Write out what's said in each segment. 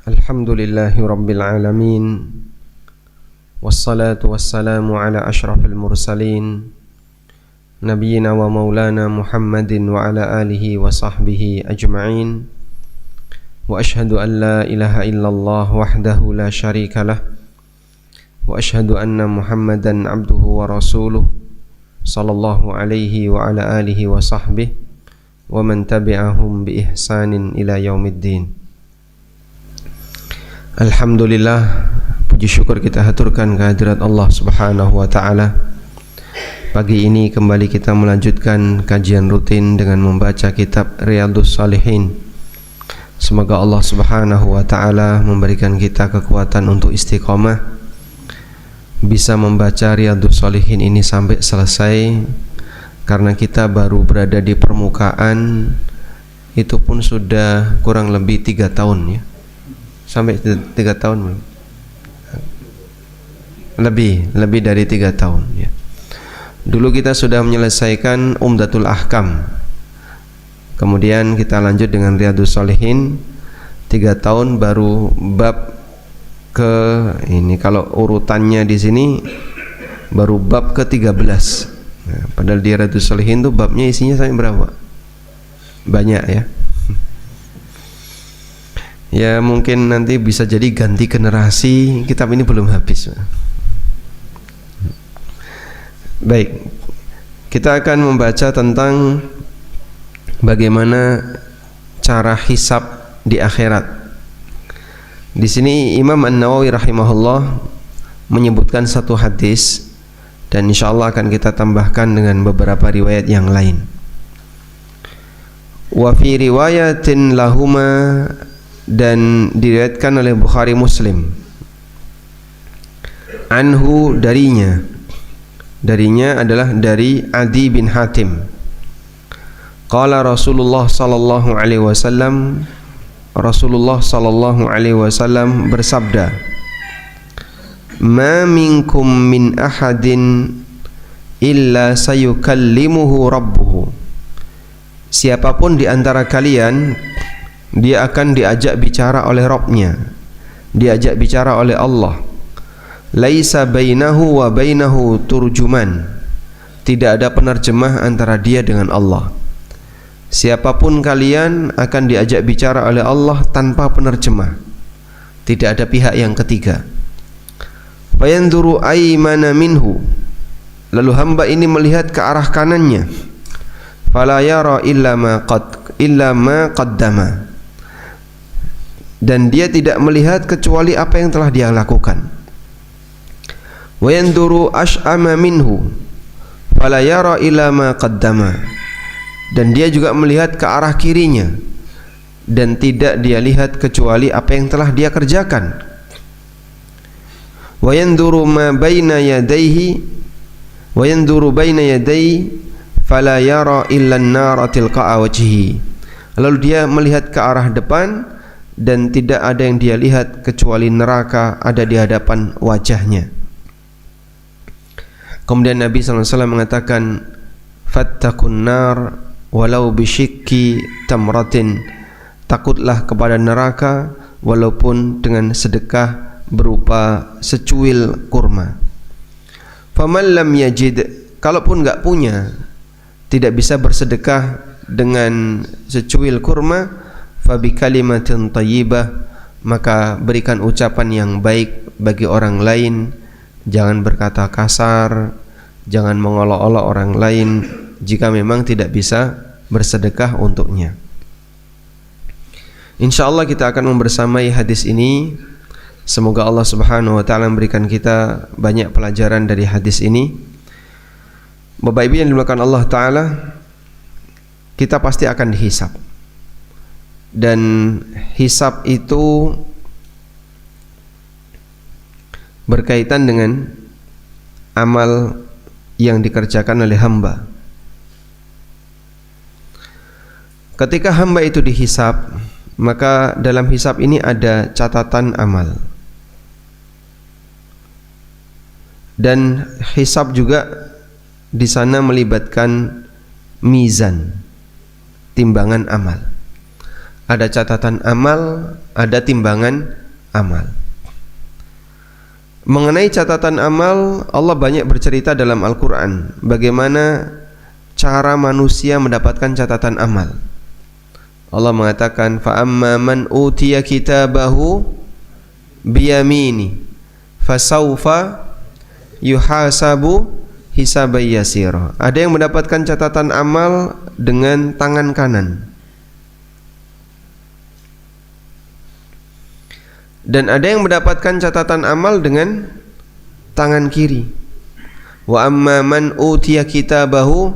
Alhamdulillahi Rabbil Alamin, wassalatu wassalamu ala ashrafil mursalin, Nabiyyina wa maulana Muhammadin wa ala alihi wa sahbihi ajma'in. Wa ashhadu an la ilaha illallah wahdahu la sharika lah, wa ashhadu anna Muhammadan abduhu wa rasuluh, sallallahu alaihi wa ala alihi wa sahbihi wa man tabi'ahum bi ihsanin ila yaumiddin. Alhamdulillah, puji syukur kita haturkan kehadirat Allah Subhanahu wa taala. Pagi ini kembali kita melanjutkan kajian rutin dengan membaca kitab Riyadhus Shalihin. Semoga Allah Subhanahu wa taala memberikan kita kekuatan untuk istiqomah, bisa membaca Riyadhus Shalihin ini sampai selesai, karena kita baru berada di permukaan itu pun sudah kurang lebih 3 tahun ya. Sampai 3 tahun lebih dari 3 tahun ya. Dulu kita sudah menyelesaikan Umdatul Ahkam, kemudian kita lanjut dengan Riyadhus Shalihin. 3 tahun baru bab ke ini, kalau urutannya di sini baru bab ke-13. Nah, padahal di Riyadhus Shalihin itu babnya isinya sampai berapa? Banyak ya. Ya mungkin nanti bisa jadi ganti generasi, kitab ini belum habis. Baik, kita akan membaca tentang bagaimana cara hisab di akhirat. Di sini Imam An-Nawawi rahimahullah menyebutkan satu hadis, dan insyaallah akan kita tambahkan dengan beberapa riwayat yang lain. Wa fi riwayatin lahuma, dan diriwayatkan oleh Bukhari Muslim, anhu, darinya adalah dari Adi bin Hatim. Qala Rasulullah sallallahu alaihi wasallam, Rasulullah sallallahu alaihi wasallam bersabda, ma minkum min ahadin illa sayukallimuhu rabbuhu. Siapapun di antara kalian, dia akan diajak bicara oleh Rabbnya, diajak bicara oleh Allah. Laisa bainahu wa bainahu turjuman, tidak ada penerjemah antara dia dengan Allah. Siapapun kalian akan diajak bicara oleh Allah tanpa penerjemah, tidak ada pihak yang ketiga. Fayanduru aymana minhu, lalu hamba ini melihat ke arah kanannya. Fala yara illa ma qaddama, dan dia tidak melihat kecuali apa yang telah dia lakukan. Wa yanduru ash'ama minhu fala yara illa ma qaddama, dan dia juga melihat ke arah kirinya dan tidak dia lihat kecuali apa yang telah dia kerjakan. Wa yanduru ma baina yadayhi wa yanduru baina yadayhi fala yara illa an-nara tilqa'a wajhihi, lalu dia melihat ke arah depan dan tidak ada yang dia lihat kecuali neraka ada di hadapan wajahnya. Kemudian Nabi SAW mengatakan, fattaqun nar walau bisyikki tamratin, takutlah kepada neraka walaupun dengan sedekah berupa secuil kurma. Faman lam yajid, kalaupun enggak punya, tidak bisa bersedekah dengan secuil kurma, fabi kalimatin thayyibah, maka berikan ucapan yang baik bagi orang lain. Jangan berkata kasar, jangan mengolok-olok orang lain jika memang tidak bisa bersedekah untuknya. InsyaAllah kita akan membersamai hadis ini. Semoga Allah Subhanahu wa ta'ala memberikan kita banyak pelajaran dari hadis ini. Bapak Ibu yang dimuliakan Allah Ta'ala, kita pasti akan dihisab, dan hisab itu berkaitan dengan amal yang dikerjakan oleh hamba. Ketika hamba itu dihisab, maka dalam hisab ini ada catatan amal, dan hisab juga di sana melibatkan mizan. timbangan amal. Ada catatan amal, ada timbangan amal. Mengenai catatan amal, Allah banyak bercerita dalam Al-Quran bagaimana cara manusia mendapatkan catatan amal. Allah mengatakan, فَأَمَّا مَنْ أُوتِيَ كِتَابَهُ بِيَمِينِ فَسَوْفَ يُحَاسَبُ حِسَابًا يَسِيرًا. Ada yang mendapatkan catatan amal dengan tangan kanan, dan ada yang mendapatkan catatan amal dengan tangan kiri. Wa amma man utiya kitabahu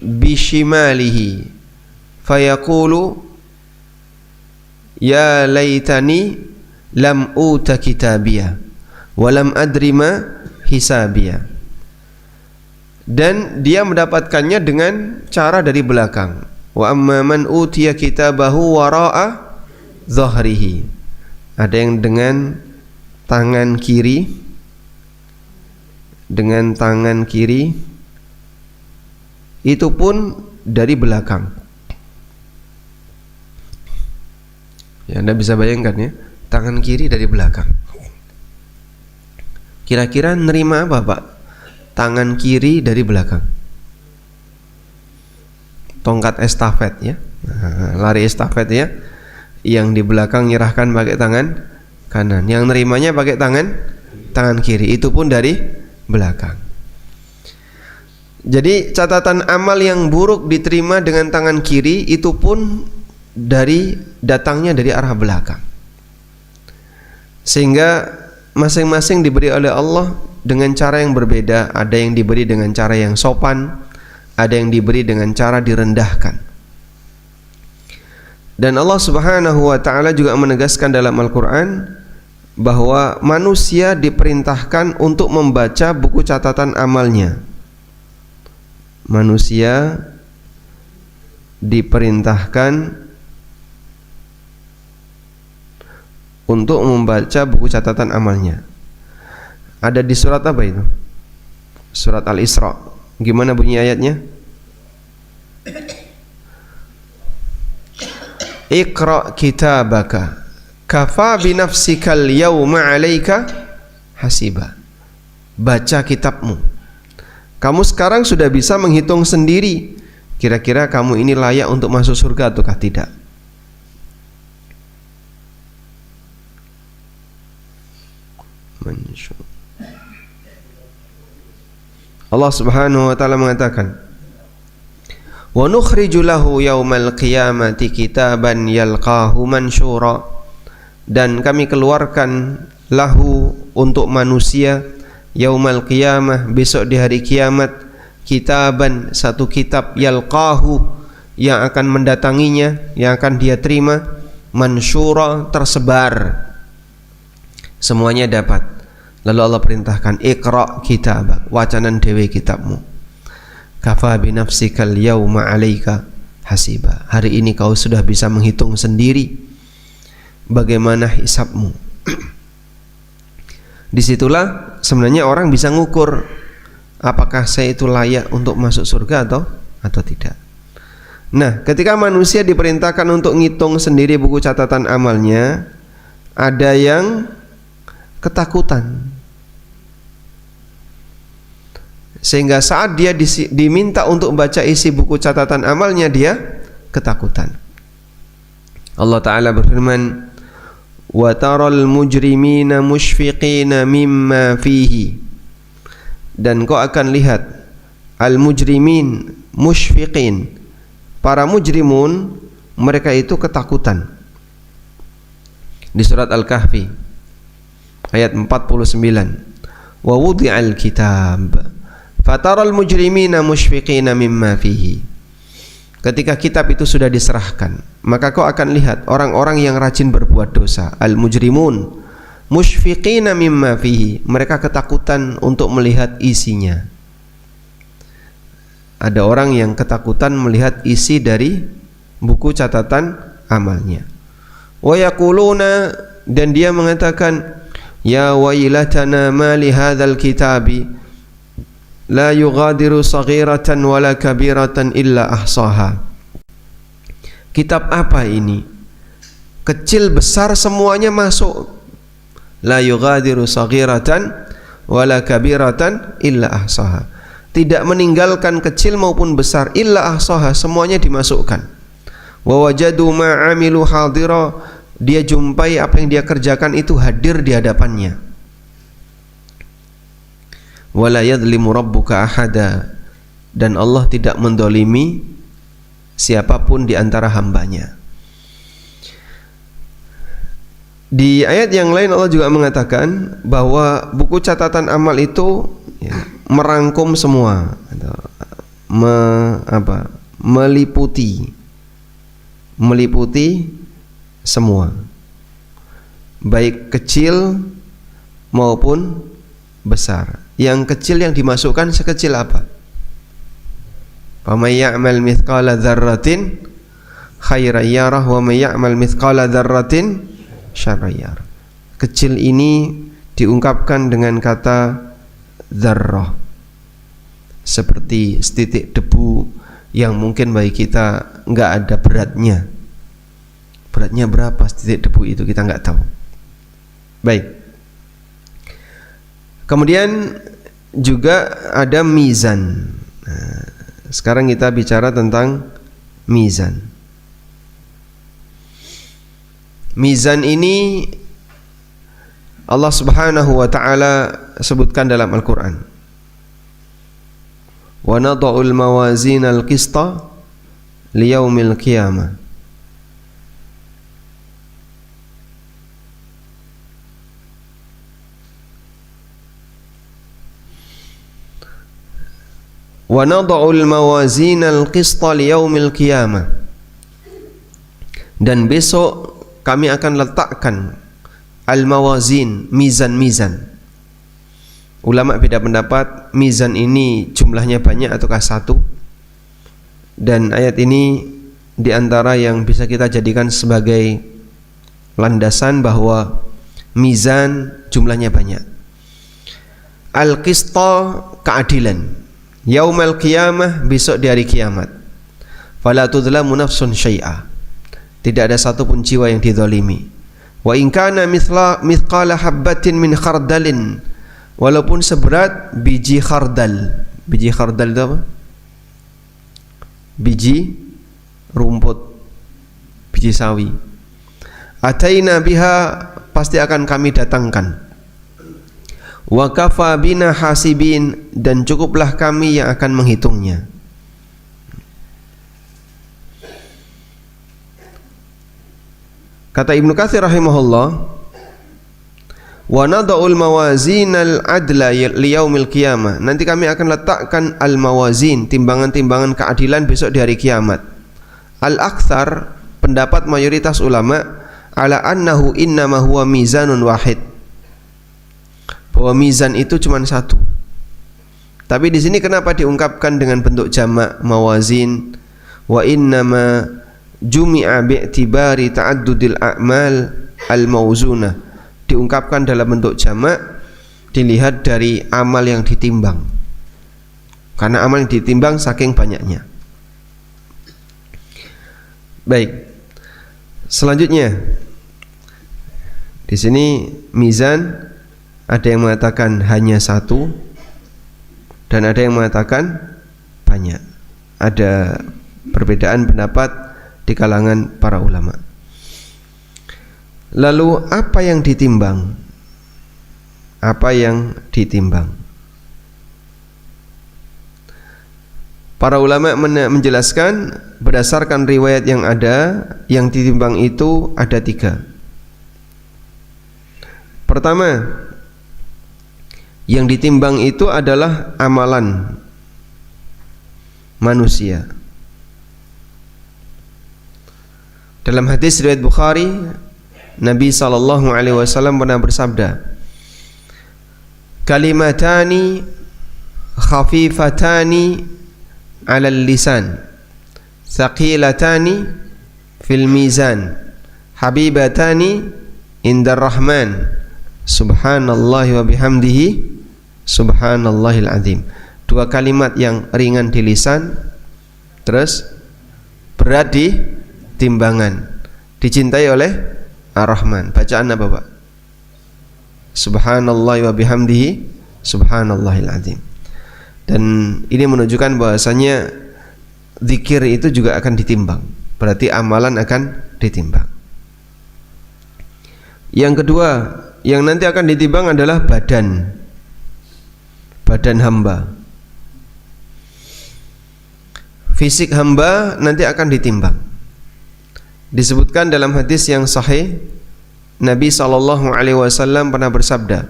bishimalihi fayaqulu ya laitani lam uta kitabiyah wa lam adri ma hisabiyah. Dan dia mendapatkannya dengan cara dari belakang. Wa amma man utiya kitabahu wara'a dhahrihi. Ada yang dengan tangan kiri, itu pun dari belakang. Ya, Anda bisa bayangkan ya, tangan kiri dari belakang. Kira-kira nerima apa Pak? Tangan kiri dari belakang. Tongkat estafet ya, lari estafet ya. Yang di belakang nyerahkan pakai tangan kanan, yang nerimanya pakai tangan kiri, itu pun dari belakang. Jadi catatan amal yang buruk diterima dengan tangan kiri, itu pun datangnya dari arah belakang. Sehingga masing-masing diberi oleh Allah dengan cara yang berbeda. Ada yang diberi dengan cara yang sopan, ada yang diberi dengan cara direndahkan. Dan Allah Subhanahu wa ta'ala juga menegaskan dalam Al-Quran bahwa manusia diperintahkan untuk membaca buku catatan amalnya. Manusia diperintahkan untuk membaca buku catatan amalnya. Ada di surat apa itu? Surat Al-Isra. Gimana bunyi ayatnya? Iqra kitabaka kafa binafsikal yawma 'alaika hasiba. Baca kitabmu. Kamu sekarang sudah bisa menghitung sendiri kira-kira kamu ini layak untuk masuk surga ataukah tidak. Allah Subhanahu wa ta'ala mengatakan, wa nukhriju lahu yaumal qiyamati kitaban yalqahu mansyura. Dan kami keluarkan lahu untuk manusia yaumal qiyamah, besok di hari kiamat, kitaban, satu kitab, yalqahu, yang akan mendatanginya, yang akan dia terima, mansyura, tersebar, semuanya dapat. Lalu Allah perintahkan, iqra kitabak, wacanan dewe kitabmu. Kafa binafsikal yawma 'alaika hasiba. Hari ini kau sudah bisa menghitung sendiri bagaimana hisabmu. Disitulah sebenarnya orang bisa ngukur apakah saya itu layak untuk masuk surga atau tidak. Nah, ketika manusia diperintahkan untuk ngitung sendiri buku catatan amalnya, ada yang ketakutan. Sehingga saat dia diminta untuk membaca isi buku catatan amalnya, dia ketakutan. Allah Ta'ala berfirman, wa taral mujrimina mushfiqina mimma fihi. Dan kau akan lihat al-mujrimin mushfiqin, para mujrimun, mereka itu ketakutan. Di surat Al-Kahfi ayat 49, wa wudi'al kitab fataral mujrimina mushfiqina mimma fihi. Ketika kitab itu sudah diserahkan, maka kau akan lihat orang-orang yang rajin berbuat dosa, al-mujrimun mushfiqina mimma fihi, mereka ketakutan untuk melihat isinya. Ada orang yang ketakutan melihat isi dari buku catatan amalnya. Wa yaquluna, dan dia mengatakan, ya wailatana ma li hadzal kitabi la yughadiru saghiratan wala kabiratan illa ahsaha. kitab apa ini? Kecil besar semuanya masuk. La yughadiru saghiratan wala kabiratan illa ahsaha. Tidak meninggalkan kecil maupun besar, illa ahsaha, semuanya dimasukkan. Wa wajadu ma 'amilu hadira, dia jumpai apa yang dia kerjakan itu hadir di hadapannya. Wala yadlimu rabbuka ahada, dan Allah tidak mendolimi siapapun di antara hambanya. Di ayat yang lain Allah juga mengatakan bahwa buku catatan amal itu merangkum semua, meliputi semua, baik kecil maupun besar. Yang kecil yang dimasukkan sekecil apa? Faman ya'mal mithqala dzarratin khairan yarah wa may ya'mal mithqala dzarratin syarran yarah. Kecil ini diungkapkan dengan kata dzarrah, seperti setitik debu yang mungkin bagi kita nggak ada beratnya. Beratnya berapa setitik debu itu kita nggak tahu. Baik. Kemudian juga ada mizan. Nah, sekarang kita bicara tentang mizan. Mizan ini Allah Subhanahu wa taala sebutkan dalam Al-Qur'an. Wa nada'ul mawazinal qista liyaumil qiyamah. Wa nada'ul mawazinal qista liyaumil qiyamah. Dan besok kami akan letakkan al-mawazin, mizan-mizan. Ulama beda pendapat, mizan ini jumlahnya banyak ataukah satu. Dan ayat ini diantara yang bisa kita jadikan sebagai landasan bahwa mizan jumlahnya banyak. Al-qista, keadilan. Yaumal qiyamah, besok di hari kiamat. Fala tudlamu nafsun syai'a. Tidak ada satupun jiwa yang dizalimi. Wa in kana mithqala habbatin min khardalin, walaupun seberat biji khardal. Biji khardal itu apa? Biji rumput, biji sawi. Ataina biha, pasti akan kami datangkan. Wa kafa bina hasibin, dan cukuplah kami yang akan menghitungnya. Kata Ibnu Katsir rahimahullah, wa nada'ul mawazinal adla liyaumil qiyamah. Nanti kami akan letakkan al-mawazin, timbangan-timbangan keadilan besok di hari kiamat. Al-aktsar, pendapat mayoritas ulama, ala annahu innama huwa mizanun wahid, bahwa mizan itu cuma satu. Tapi di sini kenapa diungkapkan dengan bentuk jamak mawazin? Wa innama jumi'a bi'tibari ta'addudil a'mal al-mawzunah, diungkapkan dalam bentuk jamak dilihat dari amal yang ditimbang, karena amal yang ditimbang saking banyaknya. Baik, selanjutnya di sini mizan ada yang mengatakan hanya satu dan ada yang mengatakan banyak. Ada perbedaan pendapat di kalangan para ulama. Lalu apa yang ditimbang? Apa yang ditimbang? Para ulama menjelaskan berdasarkan riwayat yang ada, yang ditimbang itu ada 3. Pertama, yang ditimbang itu adalah amalan manusia. Dalam hadis riwayat Bukhari, Nabi SAW pernah bersabda, kalimatani khafifatani 'alal lisan, thaqilatani fil mizan, habibatani indar rahman, subhanallahi wa bihamdihi, subhanallahil azim. 2 kalimat yang ringan di lisan, terus berat di timbangan, dicintai oleh Ar-Rahman. Bacaan apa, Pak? Subhanallah wa bihamdihi subhanallahil azim. Dan ini menunjukkan bahwasanya zikir itu juga akan ditimbang. Berarti amalan akan ditimbang. Yang kedua, yang nanti akan ditimbang adalah badan hamba. Fisik hamba nanti akan ditimbang. Disebutkan dalam hadis yang sahih, Nabi SAW pernah bersabda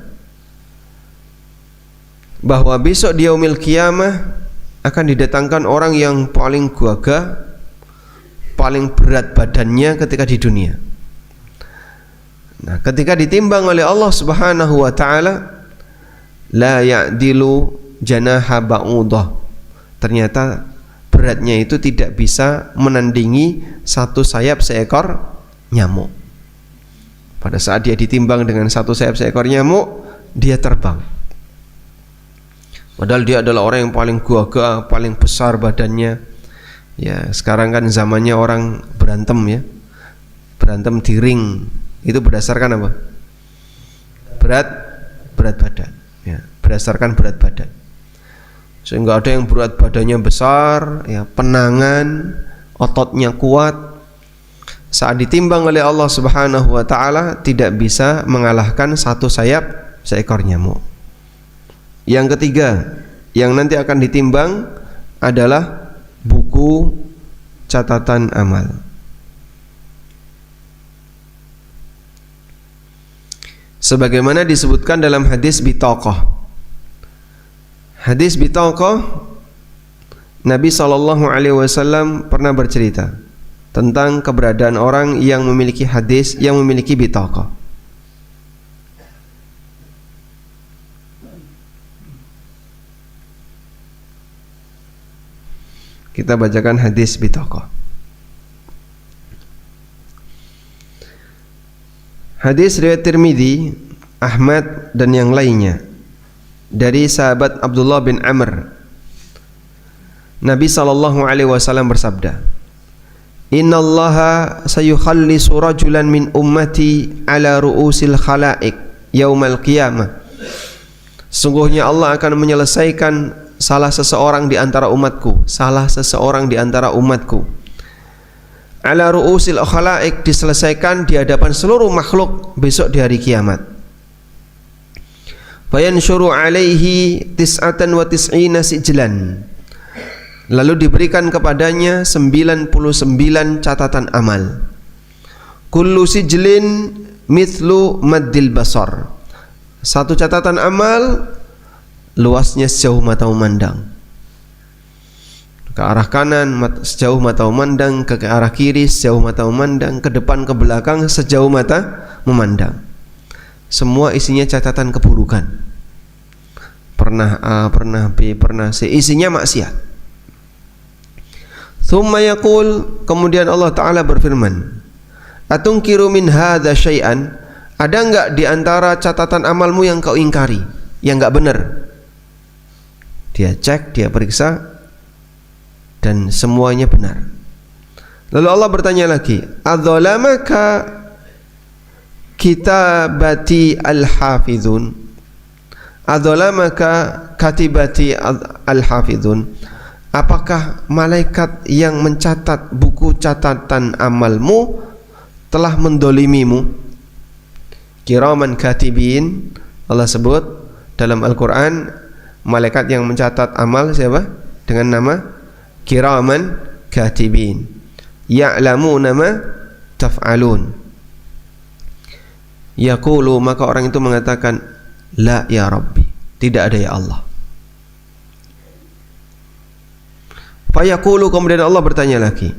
bahwa besok di yaumil qiyamah akan didatangkan orang yang paling gagah, paling berat badannya ketika di dunia. Nah, ketika ditimbang oleh Allah Subhanahu wa taala, la ya'dilu janaha ba'udah. Ternyata beratnya itu tidak bisa menandingi satu sayap seekor nyamuk. Pada saat dia ditimbang dengan satu sayap seekor nyamuk, dia terbang. Padahal dia adalah orang yang paling gagah, paling besar badannya. Ya, sekarang kan zamannya orang berantem ya. Berantem di ring. Itu berdasarkan apa? Berat badan. Ya, berdasarkan berat badan. Sehingga ada yang berat badannya besar, ya, penangan, ototnya kuat. Saat ditimbang oleh Allah Subhanahu wa taala tidak bisa mengalahkan satu sayap seekor nyamuk. Yang ketiga, yang nanti akan ditimbang adalah buku catatan amal. Sebagaimana disebutkan dalam hadis bitaqah. Hadis bitaqah, Nabi SAW pernah bercerita tentang keberadaan orang yang memiliki hadis, yang memiliki bitaqah. Kita bacakan hadis bitaqah. Hadis riwayat Tirmidzi, Ahmad dan yang lainnya dari sahabat Abdullah bin Amr. Nabi SAW bersabda, Innallaha sayukhallisu rajulan min ummati ala ru'usil khalaiq yaumal qiyamah. Sungguhnya Allah akan menyelesaikan salah seseorang di antara umatku, ala ru'usil khalaiq, diselesaikan di hadapan seluruh makhluk besok di hari kiamat. Fayanshuru alaihi tis'atan wa tis'ina sijlan. Lalu diberikan kepadanya 99 catatan amal. Kullu sijlin mithlu maddil basar. Satu catatan amal luasnya sejauh mata memandang. Ke arah kanan sejauh mata memandang, ke arah kiri sejauh mata memandang, ke depan ke belakang sejauh mata memandang. Semua isinya catatan keburukan. Pernah A, pernah B, pernah C. Isinya maksiat. Tsumma yaqul, kemudian Allah Ta'ala berfirman, Atunkiru min hadza syai'an. Ada enggak di antara catatan amalmu yang kau ingkari, yang enggak benar? Dia cek, dia periksa, dan semuanya benar. Lalu Allah bertanya lagi, Adzalamaka kitabati al-hafizun. Adzalamaka katibati al-hafizun. Apakah malaikat yang mencatat buku catatan amalmu telah mendolimimu? Kiraman katibin, Allah sebut dalam Al-Quran malaikat yang mencatat amal siapa? Dengan nama kiraman katibin, ya'lamuna ma taf'alun. Yaqulu, maka orang itu mengatakan, la ya Rabbi, tidak ada ya Allah. Fayaqulu, kemudian Allah bertanya lagi,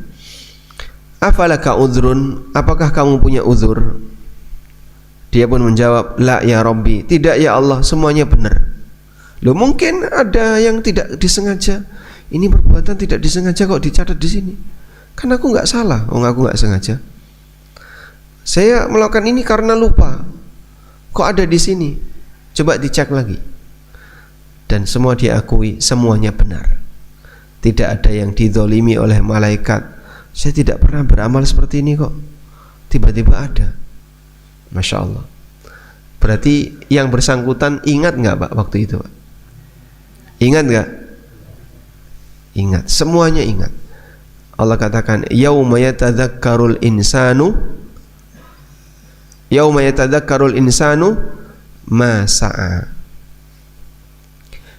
afalaka udhrun, apakah kamu punya uzur? Dia pun menjawab, la ya Rabbi, tidak ya Allah, semuanya benar. Loh, mungkin ada yang tidak disengaja. Ini perbuatan tidak disengaja kok dicatat di sini. Kan aku nggak salah, aku nggak sengaja. Saya melakukan ini karena lupa. Kok ada di sini? Coba dicek lagi. Dan semua diakui, semuanya benar. Tidak ada yang dizalimi oleh malaikat Saya tidak pernah beramal seperti ini kok. Tiba-tiba ada. Masya Allah. Berarti yang bersangkutan ingat nggak Pak waktu itu Pak? Ingat nggak? Ingat. Semuanya ingat. Allah katakan, yauma yatadzakkarul insanu ma sa'a.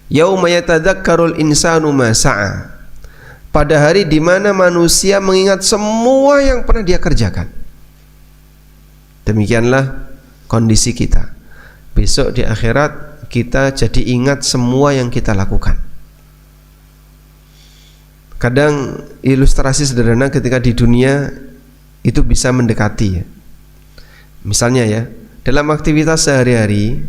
Yauma yatadzakkarul insanu ma sa'a. Pada hari di mana manusia mengingat semua yang pernah dia kerjakan. Demikianlah kondisi kita. Besok di akhirat kita jadi ingat semua yang kita lakukan. Kadang ilustrasi sederhana ketika di dunia itu bisa mendekati ya. Misalnya ya, dalam aktivitas sehari-hari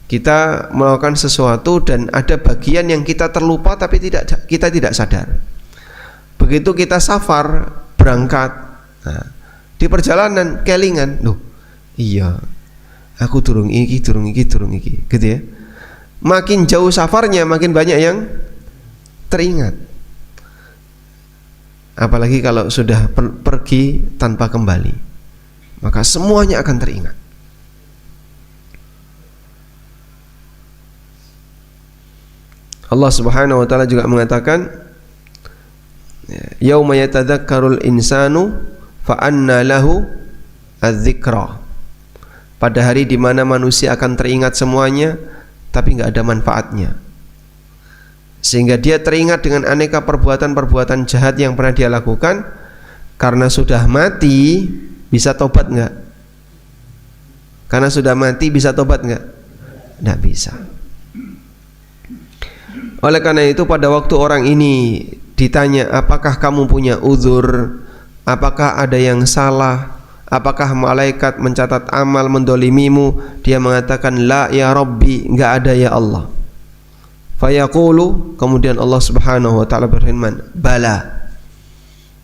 kita melakukan sesuatu dan ada bagian yang kita terlupa tapi kita tidak sadar. Begitu kita safar berangkat, nah, di perjalanan kelingan, loh, iya, aku durung iki, gitu ya. Makin jauh safarnya, makin banyak yang teringat. Apalagi kalau sudah pergi tanpa kembali, maka semuanya akan teringat. Allah Subhanahu wa taala juga mengatakan, yauma yatadzakkarul insanu fa anna lahu adz-dzikra. Pada hari di mana manusia akan teringat semuanya tapi enggak ada manfaatnya. Sehingga dia teringat dengan aneka perbuatan-perbuatan jahat yang pernah dia lakukan. Karena sudah mati, bisa tobat enggak? Karena sudah mati bisa tobat enggak? Enggak bisa. Oleh karena itu pada waktu orang ini ditanya, apakah kamu punya uzur? Apakah ada yang salah? Apakah malaikat mencatat amal mendolimimu? Dia mengatakan, la ya Rabbi, enggak ada ya Allah. Fayaqulu, kemudian Allah Subhanahu wa taala berfirman, bala.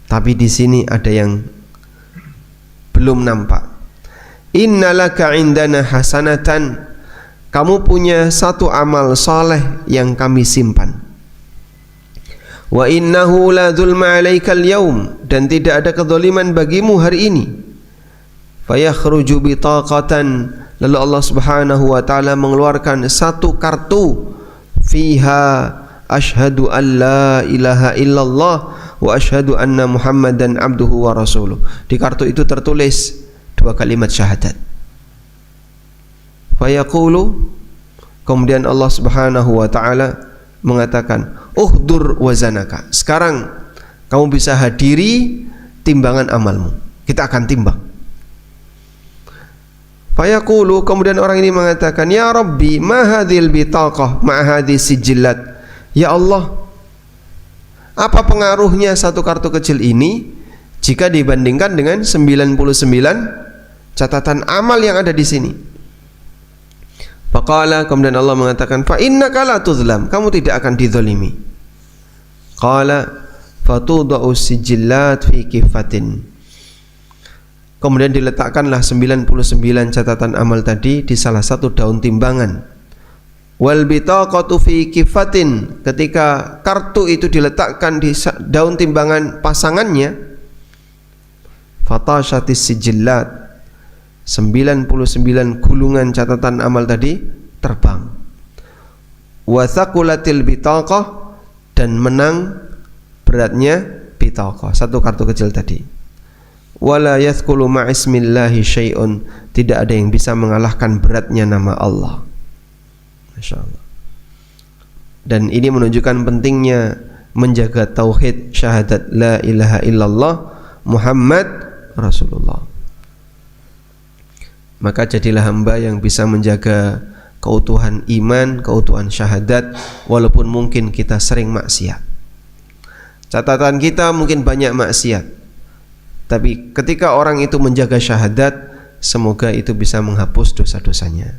Tapi di sini ada yang belum nampak. Innalaka indana hasanatan. Kamu punya satu amal saleh yang kami simpan. Wa innahu la dzulma 'alaikal yaum, dan tidak ada kezaliman bagimu hari ini. Fayakhruju bitaqatan, lalu Allah Subhanahu wa taala mengeluarkan satu kartu, fiha asyhadu an la ilaha illallah wa asyhadu anna Muhammadan abduhu wa rasuluh. Di kartu itu tertulis dua kalimat syahadat. Fayaqulu, kemudian Allah Subhanahu wa taala mengatakan, uhdur wazanaka. Sekarang kamu bisa hadiri timbangan amalmu. Kita akan timbang. Fayaqulu, kemudian orang ini mengatakan, ya Rabbi, ma hadhil bitaqah ma hadhis sijillat. Ya Allah, apa pengaruhnya satu kartu kecil ini jika dibandingkan dengan 99 catatan amal yang ada di sini? Faqala, kemudian Allah mengatakan, fa innaka la tuzlam, kamu tidak akan dizalimi. Qala fatudau sijillat fi kifatin. Kemudian diletakkanlah 99 catatan amal tadi di salah satu daun timbangan. Wal bitaqatu fi kifatin, ketika kartu itu diletakkan di daun timbangan pasangannya, fatashatis sijillat, 99 gulungan catatan amal tadi terbang. Wa thaqulatil bitaqah, dan menang beratnya bitaqah, satu kartu kecil tadi. Wala yathqulu ma'ismillahi syai'un, tidak ada yang bisa mengalahkan beratnya nama Allah. Masya Allah. Dan ini menunjukkan pentingnya menjaga tauhid syahadat la ilaha illallah Muhammad Rasulullah. Maka jadilah hamba yang bisa menjaga keutuhan iman, keutuhan syahadat, walaupun mungkin kita sering maksiat. Catatan kita mungkin banyak maksiat, tapi ketika orang itu menjaga syahadat, semoga itu bisa menghapus dosa-dosanya.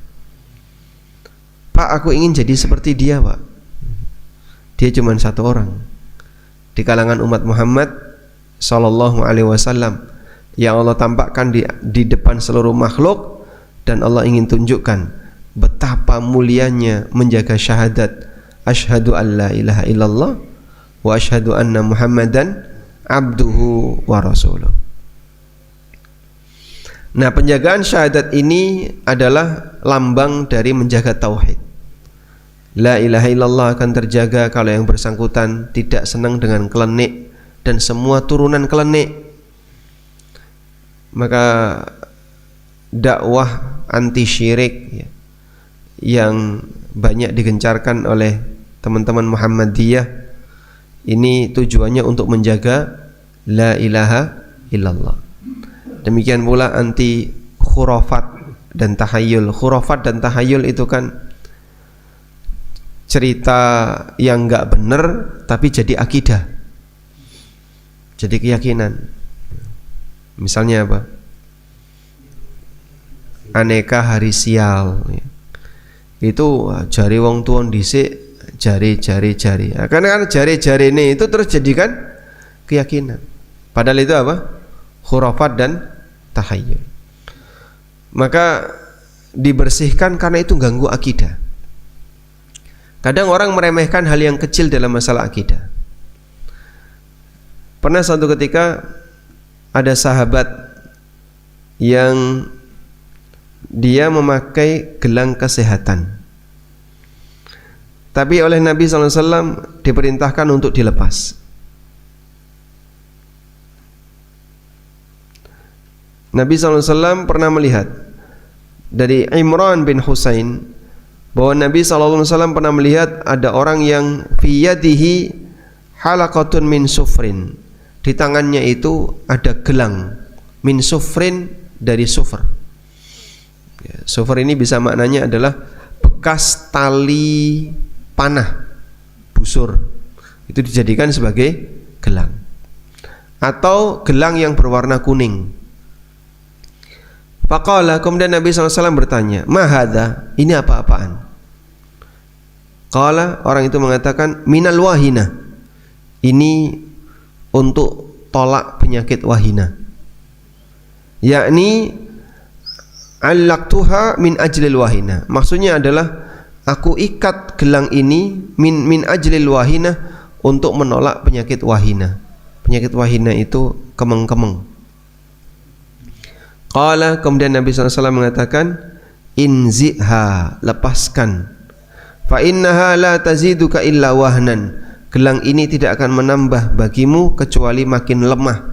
Pak, aku ingin jadi seperti dia, Pak. Dia cuma satu orang di kalangan umat Muhammad Sallallahu Alaihi Wasallam yang Allah tampakkan di depan seluruh makhluk, dan Allah ingin tunjukkan betapa mulianya menjaga syahadat asyhadu an la ilaha illallah wa asyhadu anna Muhammadan abduhu wa rasuluh. Nah, penjagaan syahadat ini adalah lambang dari menjaga tauhid. La ilaha illallah akan terjaga kalau yang bersangkutan tidak senang dengan kelenik dan semua turunan kelenik. Maka dakwah anti syirik yang banyak digencarkan oleh teman-teman Muhammadiyah ini tujuannya untuk menjaga la ilaha illallah. Demikian pula anti khurafat dan tahayul. Khurafat dan tahayul itu kan cerita yang enggak benar tapi jadi akidah, jadi keyakinan. Misalnya apa? Aneka hari sial. Itu jari wong tuon dhisik jari. Karena kan jari ini itu terus jadikan keyakinan. Padahal itu apa? Khurafat dan tahayyul. Maka dibersihkan karena itu ganggu akidah. Kadang orang meremehkan hal yang kecil dalam masalah akidah. Pernah suatu ketika ada sahabat yang dia memakai gelang kesehatan, tapi oleh Nabi SAW diperintahkan untuk dilepas. Nabi SAW pernah melihat dari Imran bin Husain bahwa Nabi SAW pernah melihat ada orang yang fi yadihi halaqatun min sufrin, di tangannya itu ada gelang min sufrin, dari sufr. Sufr ini bisa maknanya adalah bekas tali panah busur, itu dijadikan sebagai gelang, atau gelang yang berwarna kuning. Faqala, kemudian Nabi SAW bertanya, ma hadza, ini apa-apaan? Qala, orang itu mengatakan, minal wahina, ini untuk tolak penyakit wahina, yakni allaqtuha min ajlil wahina, maksudnya adalah aku ikat gelang ini min ajlil wahina, untuk menolak penyakit wahina. Penyakit wahina itu kemeng-kemeng. Qala, kemudian Nabi SAW mengatakan, inziha, lepaskan. Fa innaha la taziduka illa wahnan, gelang ini tidak akan menambah bagimu kecuali makin lemah.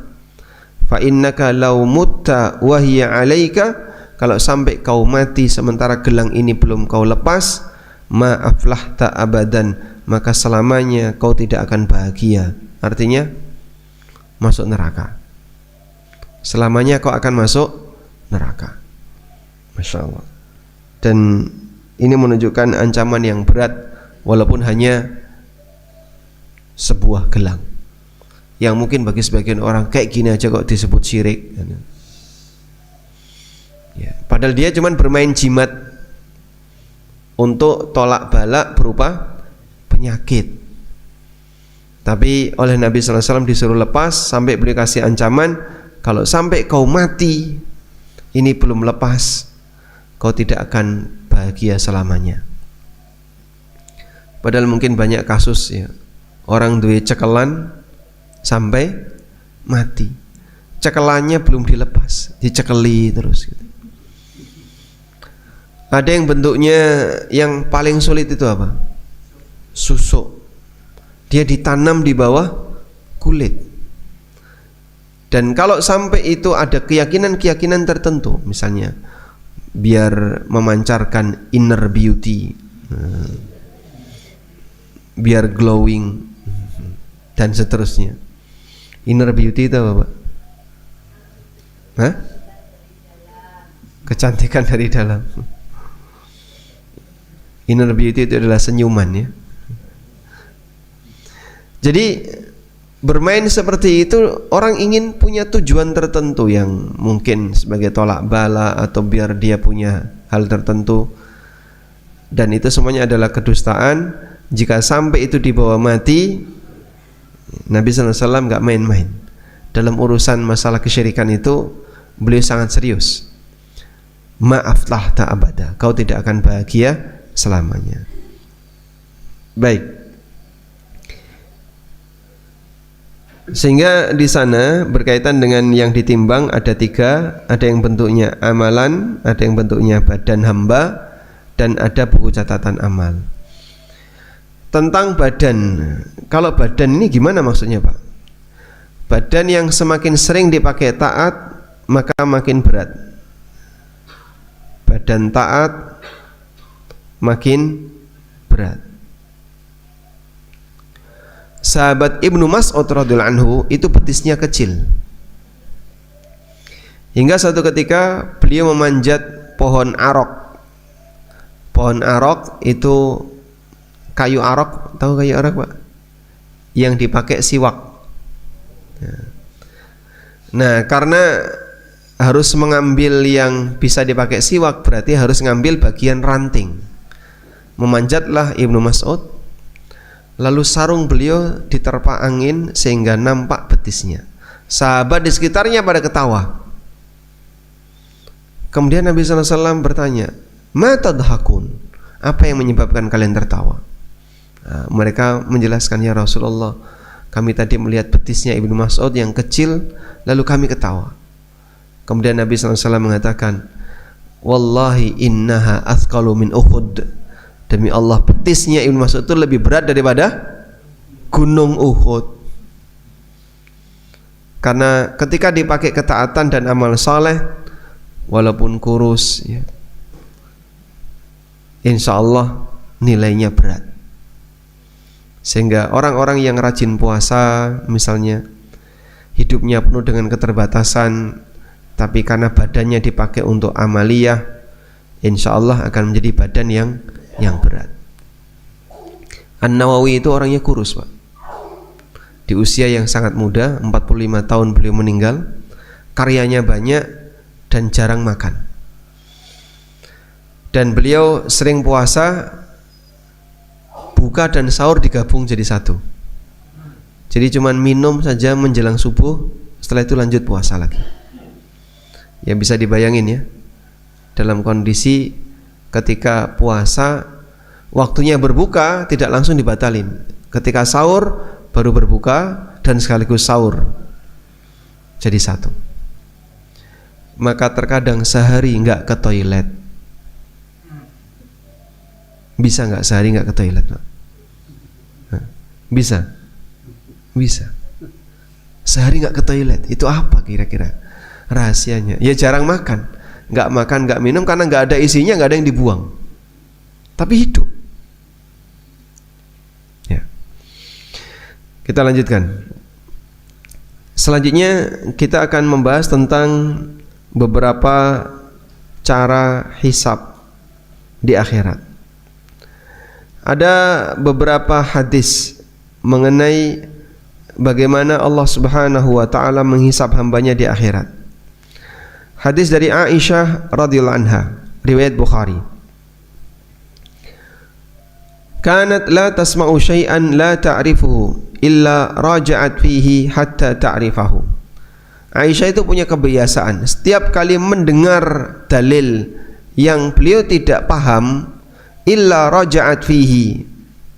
Fa innaka law mutta wa hiya 'alaika, kalau sampai kau mati sementara gelang ini belum kau lepas, ma aflahta abadan, maka selamanya kau tidak akan bahagia. Artinya masuk neraka. Selamanya kau akan masuk neraka. Masya Allah. Dan ini menunjukkan ancaman yang berat, walaupun hanya sebuah gelang yang mungkin bagi sebagian orang kayak gini aja kok disebut syirik ya, padahal dia cuma bermain jimat untuk tolak balak berupa penyakit. Tapi oleh Nabi SAW disuruh lepas, sampai beliau kasih ancaman, kalau sampai kau mati ini belum lepas, kau tidak akan bahagia selamanya. Padahal mungkin banyak kasus ya, orang duwe cekelan sampai mati, cekelannya belum dilepas, dicekeli terus gitu. Ada yang bentuknya yang paling sulit itu apa? Susuk. Dia ditanam di bawah kulit. Dan kalau sampai itu ada keyakinan-keyakinan tertentu, misalnya biar memancarkan inner beauty, biar glowing, dan seterusnya. Inner beauty itu apa, Pak? Hah? Kecantikan dari dalam. Inner beauty itu adalah senyuman ya. Jadi bermain seperti itu, orang ingin punya tujuan tertentu yang mungkin sebagai tolak bala atau biar dia punya hal tertentu, dan itu semuanya adalah kedustaan. Jika sampai itu dibawa mati, Nabi SAW gak main-main dalam urusan masalah kesyirikan itu. Beliau sangat serius. Ma'aflah ta'abada, kau tidak akan bahagia selamanya. Baik. Sehingga di sana berkaitan dengan yang ditimbang ada 3, ada yang bentuknya amalan, ada yang bentuknya badan hamba, dan ada buku catatan amal. Tentang badan, kalau badan ini gimana maksudnya Pak? Badan yang semakin sering dipakai taat maka makin berat. Badan taat makin berat. Sahabat Ibnu Mas'ud radhiyallahu anhu itu betisnya kecil. Hingga suatu ketika beliau memanjat pohon arok. Pohon arok itu kayu arok, tahu kayu arok Pak? Yang dipakai siwak. Nah, karena harus mengambil yang bisa dipakai siwak, berarti harus ngambil bagian ranting. Memanjatlah Ibnu Mas'ud, lalu sarung beliau diterpa angin sehingga nampak betisnya. Sahabat di sekitarnya pada ketawa. Kemudian Nabi SAW bertanya, "Ma tadhakun?" Apa yang menyebabkan kalian tertawa? Nah, mereka menjelaskan, "Ya Rasulullah, kami tadi melihat betisnya Ibnu Mas'ud yang kecil, lalu kami ketawa." Kemudian Nabi SAW mengatakan, "Wallahi innaha athqalu min Uhud." Demi Allah, betisnya Ibnu Mas'ud itu lebih berat daripada gunung Uhud. Karena ketika dipakai ketaatan dan amal saleh, walaupun kurus, ya, insya Allah nilainya berat. Sehingga orang-orang yang rajin puasa misalnya, hidupnya penuh dengan keterbatasan, tapi karena badannya dipakai untuk amaliyah, insya Allah akan menjadi badan yang berat. An-Nawawi itu orangnya kurus Pak. Di usia yang sangat muda, 45 tahun beliau meninggal. Karyanya banyak dan jarang makan. Dan beliau sering puasa, buka dan sahur digabung jadi satu. Jadi cuman minum saja menjelang subuh, setelah itu lanjut puasa lagi. Ya bisa dibayangin ya, dalam kondisi ketika puasa waktunya berbuka tidak langsung dibatalin. Ketika sahur baru berbuka dan sekaligus sahur. Jadi satu. Maka terkadang sehari enggak ke toilet. Bisa enggak sehari enggak ke toilet, Pak? Bisa? Bisa. Sehari enggak ke toilet. Itu apa kira-kira rahasianya? Ya jarang makan. Enggak makan, enggak minum karena enggak ada isinya, enggak ada yang dibuang. Tapi hidup. Ya. Kita lanjutkan. Selanjutnya kita akan membahas tentang beberapa cara hisab di akhirat. Ada beberapa hadis mengenai bagaimana Allah Subhanahu wa taala menghisab hambanya di akhirat. Hadis dari Aisyah radhiyallahu anha, riwayat Bukhari. Kanat la tasma'u syai'an la ta'rifuhu illa raja'at fihi hatta ta'rifahu. Aisyah itu punya kebiasaan, setiap kali mendengar dalil yang beliau tidak paham, illa raja'at fihi,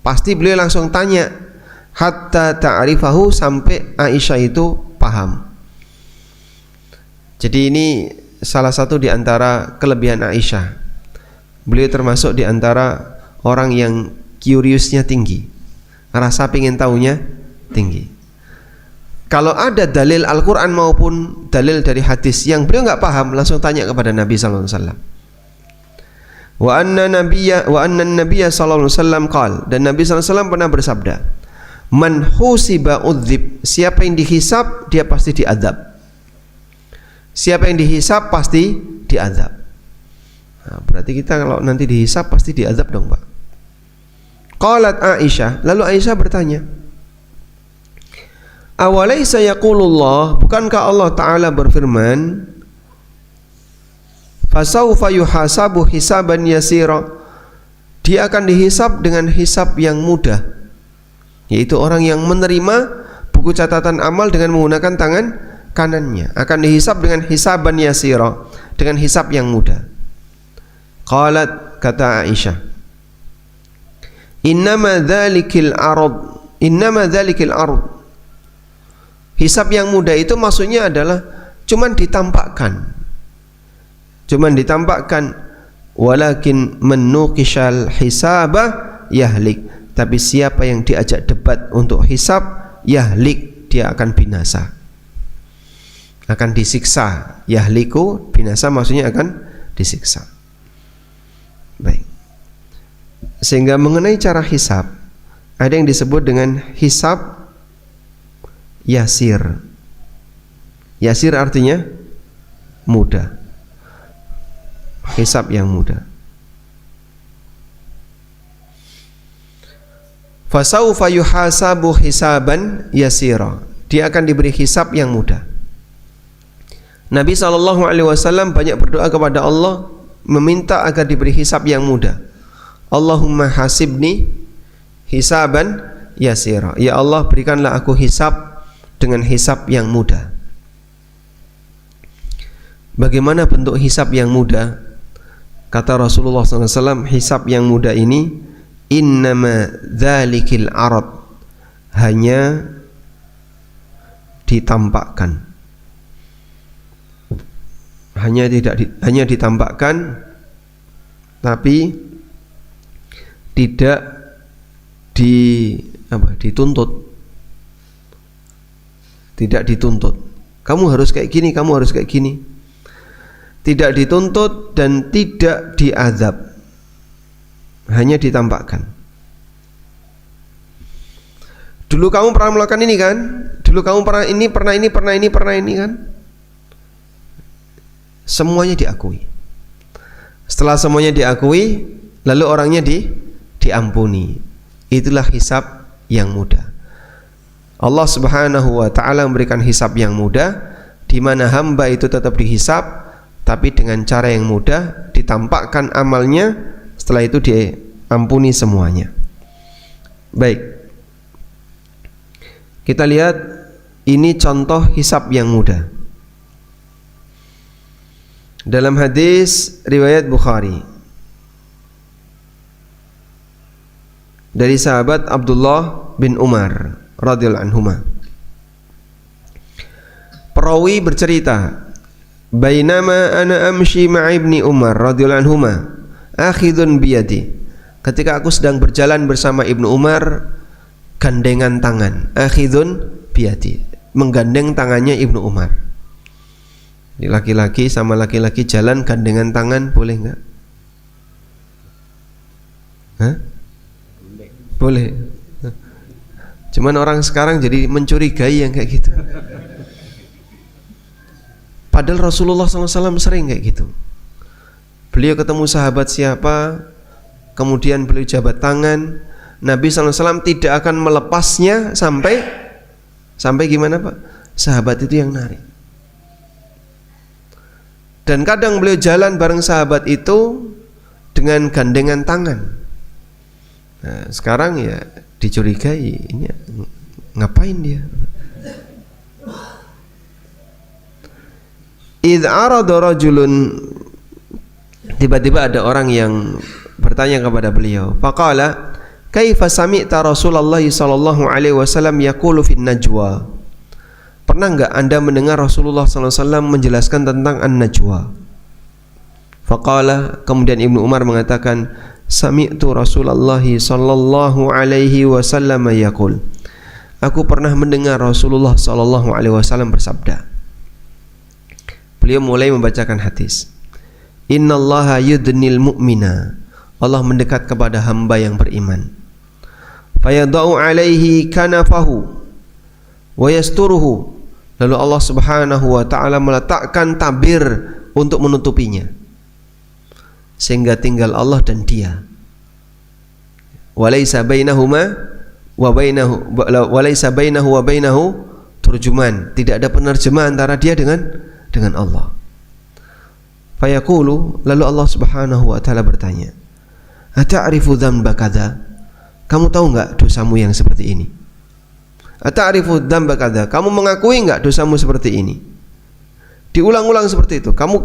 pasti beliau langsung tanya hatta ta'rifahu, sampai Aisyah itu paham. Jadi ini salah satu di antara kelebihan Aisyah. Beliau termasuk di antara orang yang curious-nya tinggi, rasa pingin tahunya tinggi. Kalau ada dalil Al-Quran maupun dalil dari hadis yang beliau nggak paham, langsung tanya kepada Nabi sallallahu alaihi wasallam. Wa anna nabiyya sallallahu alaihi wasallam qala, dan Nabi sallallahu alaihi wasallam pernah bersabda, man husiba udzib, siapa yang dihisab dia pasti diazab. Siapa yang dihisab pasti diazab. Nah, berarti kita kalau nanti dihisab pasti diazab dong, Pak. Qalat Aisyah, lalu Aisyah bertanya, awalaysa yaqulullah, bukankah Allah Ta'ala berfirman, fasawfa yuhasabu hisaban yasira, dia akan dihisab dengan hisab yang mudah, yaitu orang yang menerima buku catatan amal dengan menggunakan tangan kanannya akan dihisab dengan hisaban yasira, dengan hisab yang mudah. Qalat, kata Aisyah, innama dzalikil ard, Hisab yang mudah itu maksudnya adalah cuman ditampakkan. Walakin menukishal hisabah yahlik. Tapi siapa yang diajak debat untuk hisab, yahlik, dia akan binasa, akan disiksa. Yahliku, binasa maksudnya akan disiksa. Baik. Sehingga mengenai cara hisab, ada yang disebut dengan hisab yasir. Yasir artinya mudah. Hisab yang mudah. Fasaufa yuhasabu hisaban yasira. Dia akan diberi hisab yang mudah. Nabi SAW banyak berdoa kepada Allah, meminta agar diberi hisab yang mudah. Allahumma hasibni hisaban yasira. Ya Allah, berikanlah aku hisab dengan hisab yang mudah. Bagaimana bentuk hisab yang mudah? Kata Rasulullah SAW, hisab yang mudah ini innama dzalikil arad, hanya ditampakkan, hanya ditampakkan, tapi tidak dituntut. Tidak dituntut. Kamu harus kayak gini, kamu harus kayak gini. Tidak dituntut dan tidak diazab, hanya ditampakkan. Dulu kamu pernah melakukan ini kan? Dulu kamu pernah ini kan? Semuanya diakui. Setelah semuanya diakui, lalu orangnya diampuni. Itulah hisab yang mudah. Allah Subhanahu wa taala memberikan hisab yang mudah, di mana hamba itu tetap dihisab, tapi dengan cara yang mudah, ditampakkan amalnya, setelah itu diampuni semuanya. Baik, kita lihat ini contoh hisab yang mudah. Dalam hadis riwayat Bukhari dari sahabat Abdullah bin Umar radhiyallahu anhuma, perawi bercerita, bainama ana amshi ma'a ibni Umar radhiyallahu anhuma akhidun biyadi. Ketika aku sedang berjalan bersama Ibnu Umar, gandengan tangan. Akhidun biyadi, menggandeng tangannya Ibnu Umar. Laki-laki sama laki-laki jalan gandengan tangan, boleh enggak? Hah? Boleh. Cuman orang sekarang jadi mencurigai yang kayak gitu. Padahal Rasulullah SAW sering kayak gitu. Beliau ketemu sahabat siapa, kemudian beliau jabat tangan, Nabi SAW tidak akan melepasnya sampai gimana Pak? Sahabat itu yang narik. Dan kadang beliau jalan bareng sahabat itu dengan gandengan tangan. Nah, sekarang ya dicurigai, ini ngapain dia? Idh arada rajulun, tiba-tiba ada orang yang bertanya kepada beliau, faqala kaifa sami'ta Rasulullah sallallahu alaihi wasallam yaqulu fin najwa. Pernah enggak Anda mendengar Rasulullah sallallahu alaihi wasallam menjelaskan tentang an-najwa? Faqala, kemudian Ibnu Umar mengatakan, sami'tu Rasulullah sallallahu alaihi wasallam yaqul. Aku pernah mendengar Rasulullah sallallahu alaihi wasallam bersabda. Beliau mulai membacakan hadis. Innallaha yudnil mu'mina. Allah mendekat kepada hamba yang beriman. Fayadau alaihi kanafahu wa yasturuhu. Lalu Allah Subhanahu wa taala meletakkan tabir untuk menutupinya, sehingga tinggal Allah dan dia. Walaysa bainahuma wa bainahu turjuman. Tidak ada penerjemah antara dia dengan Allah. Fayaqulu, lalu Allah Subhanahu wa taala bertanya, ata'rifu dzamba kadza? Kamu tahu enggak dosamu yang seperti ini? Ata'rifu dzamba kadza? Kamu mengakui enggak dosamu seperti ini? Diulang-ulang seperti itu. Kamu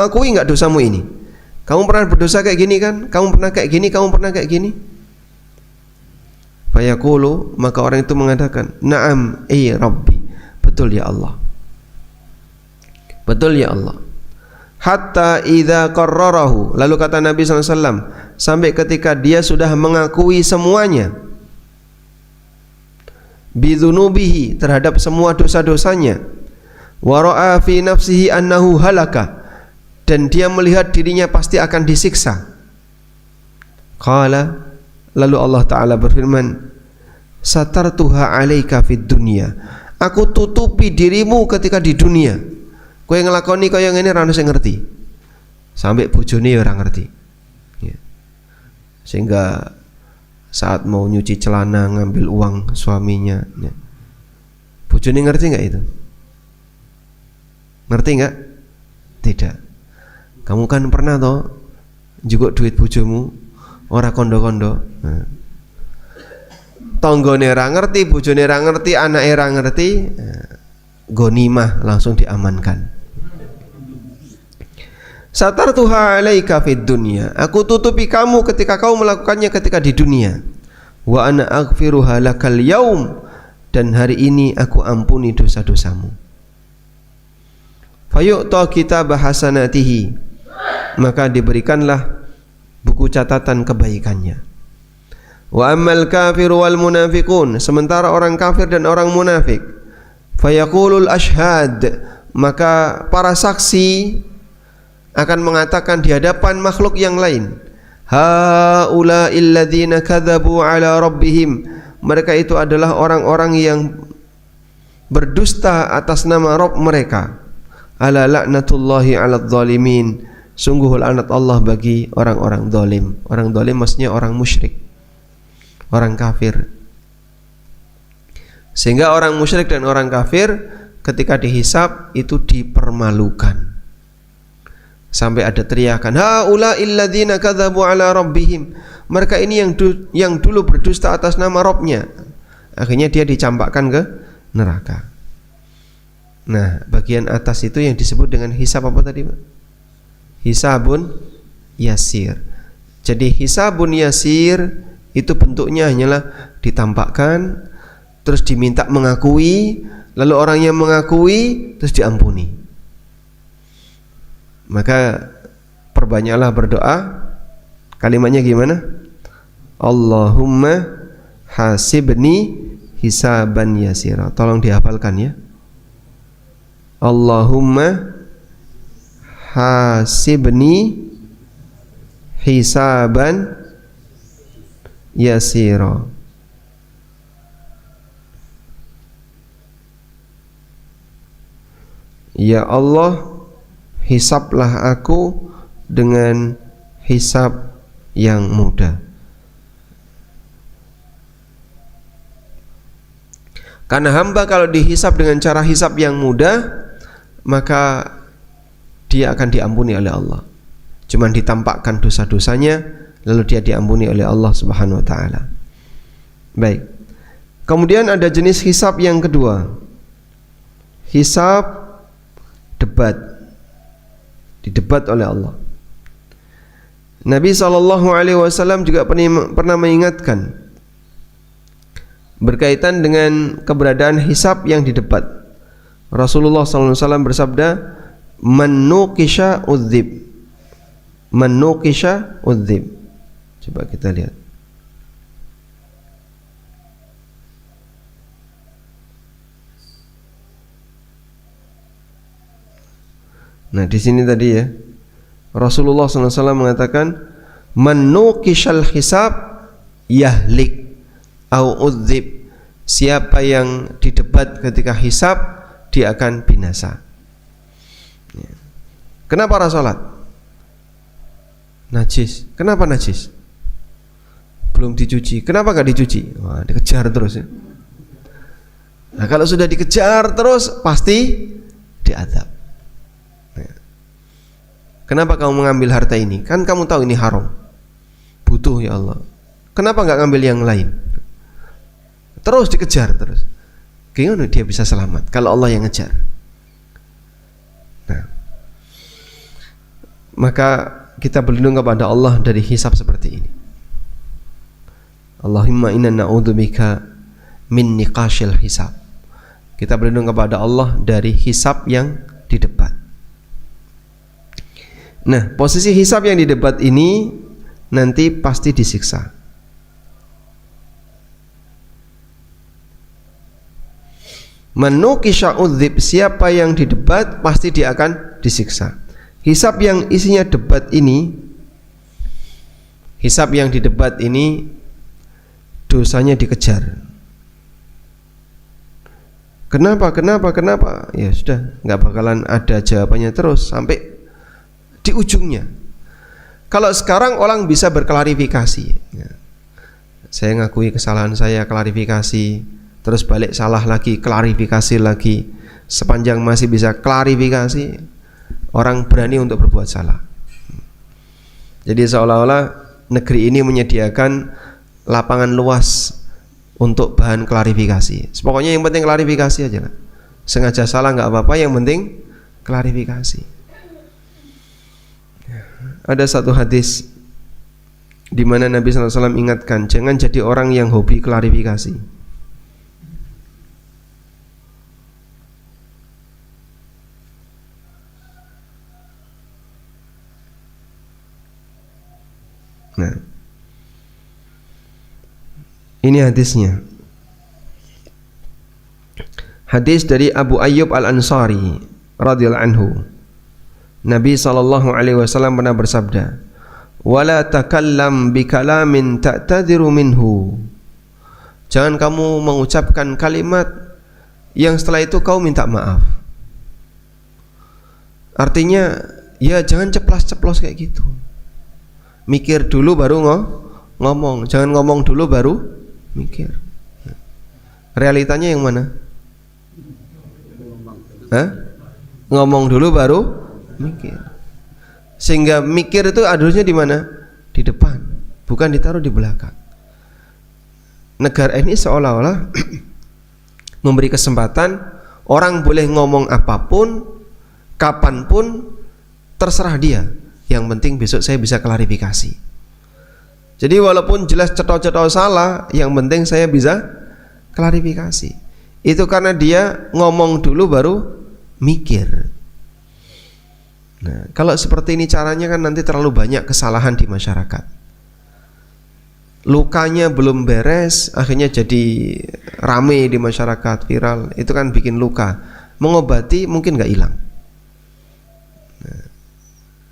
akui enggak dosamu ini? Kamu pernah berdosa kayak gini kan? Kamu pernah kayak gini, kamu pernah kayak gini? Fayaqulu, maka orang itu mengatakan, na'am, Rabbi, betul ya Allah. Betul ya Allah. Hatta idza qarrarahu, lalu kata Nabi SAW, sampai ketika dia sudah mengakui semuanya, bidzunubihi, terhadap semua dosa-dosanya, wa ra'a fi nafsihi annahu halaka, dan dia melihat dirinya pasti akan disiksa. Qala, lalu Allah Ta'ala berfirman, satartuha alaika fid dunya, aku tutupi dirimu ketika di dunia. Kowe ngelakoni kaya ngene ra ono sing ngerti. Sampai bojone ora ngerti. Ya. Sehingga saat mau nyuci celana ngambil uang suaminya, ya. Bojone ngerti enggak itu? Ngerti enggak? Tidak. Kamu kan pernah toh njukuk duit bojomu ora kondo-kondo. Nah. Tanggane ra ngerti, bojone ra ngerti, anake ra ngerti, gonimah langsung diamankan. Satartuha alaika fid dunya, aku tutupi kamu ketika kau melakukannya ketika di dunia. Wa ana aghfiruha lakal yaum, dan hari ini aku ampuni dosa-dosamu. Fayu'ta kitab hasanatihi, maka diberikanlah buku catatan kebaikannya. Wa ammal kafiru wal munafiqun, sementara orang kafir dan orang munafik, fayaqulul ashhad, maka para saksi akan mengatakan di hadapan makhluk yang lain, haula'il ladzina kadzabu ala rabbihim, mereka itu adalah orang-orang yang berdusta atas nama Rabb mereka. Ala la'natullahi 'alal zalimin, sungguh laknat Allah bagi orang-orang zalim. Orang zalim maksudnya orang musyrik, orang kafir. Sehingga orang musyrik dan orang kafir ketika dihisab itu dipermalukan. Sampai ada teriakan, haula'il ladzina kadzabu ala rabbihim, mereka ini yang dulu berdusta atas nama Rabbnya. Akhirnya dia dicampakkan ke neraka. Nah, bagian atas itu yang disebut dengan hisab apa tadi, Pak? Hisabun yasir. Jadi hisabun yasir itu bentuknya hanyalah ditampakkan, terus diminta mengakui, lalu orangnya mengakui, terus diampuni. Maka perbanyaklah berdoa. Kalimatnya gimana? Allahumma hasibni hisaban yasira. Tolong dihafalkan ya. Allahumma hasibni hisaban yasira. Ya Allah, hisablah aku dengan hisab yang mudah. Karena hamba kalau dihisab dengan cara hisab yang mudah, maka dia akan diampuni oleh Allah. Cuman ditampakkan dosa-dosanya, lalu dia diampuni oleh Allah Subhanahu wa taala. Baik. Kemudian ada jenis hisab yang kedua. Hisab debat. Didebat oleh Allah. Nabi SAW juga pernah mengingatkan berkaitan dengan keberadaan hisab yang didebat. Rasulullah SAW bersabda, man nuqisha udzib, man nuqisha udzib. Coba kita lihat. Nah, di sini tadi ya, Rasulullah SAW mengatakan, man nuqishal hisab yahlik au udzib, siapa yang didebat ketika hisab dia akan binasa. Ya. Kenapa ora salat? Najis. Kenapa najis? Belum dicuci. Kenapa gak dicuci? Wah, dikejar terus ya. Nah, kalau sudah dikejar terus pasti diazab. Kenapa kamu mengambil harta ini? Kan kamu tahu ini haram. Butuh ya Allah. Kenapa enggak ngambil yang lain? Terus dikejar terus. Gimana dia bisa selamat kalau Allah yang ngejar? Nah, maka kita berlindung kepada Allah dari hisab seperti ini. Allahumma inna na'udzubika min niqashil hisab. Kita berlindung kepada Allah dari hisab yang di debat. Nah, posisi hisab yang di debat ini nanti pasti disiksa. Manukisha udzib, siapa yang didebat pasti dia akan disiksa. Hisab yang isinya debat ini, hisab yang didebat ini dosanya dikejar. Kenapa? Ya sudah, nggak bakalan ada jawabannya terus sampai di ujungnya. Kalau sekarang orang bisa berklarifikasi, ya. Saya ngakui kesalahan saya, klarifikasi, terus balik salah lagi, klarifikasi lagi. Sepanjang masih bisa klarifikasi, orang berani untuk berbuat salah. Jadi seolah-olah negeri ini menyediakan lapangan luas untuk bahan klarifikasi. Pokoknya yang penting klarifikasi aja lah. Sengaja salah nggak apa-apa, yang penting klarifikasi. Ada satu hadis di mana Nabi SAW ingatkan, jangan jadi orang yang hobi klarifikasi. Nah, ini hadisnya. Hadis dari Abu Ayyub Al-Ansari radhiyallahu anhu. Nabi SAW pernah bersabda, "Wala takallam bikalamin ta'tadiru minhu." Jangan kamu mengucapkan kalimat yang setelah itu kau minta maaf. Artinya, ya jangan ceplas-ceplos kayak gitu. Mikir dulu baru ngomong. Jangan ngomong dulu baru mikir. Realitanya yang mana? Ngomong dulu baru mikir. Sehingga mikir itu harusnya di mana? Di depan, bukan ditaruh di belakang. Negara ini seolah-olah memberi kesempatan orang boleh ngomong apapun, kapanpun, terserah dia. Yang penting besok saya bisa klarifikasi. Jadi walaupun jelas cetok-cetok salah, yang penting saya bisa klarifikasi. Itu karena dia ngomong dulu baru mikir. Nah, kalau seperti ini caranya kan nanti terlalu banyak kesalahan di masyarakat. Lukanya belum beres, akhirnya jadi rame di masyarakat, viral. Itu kan bikin luka. Mengobati mungkin nggak hilang. Nah,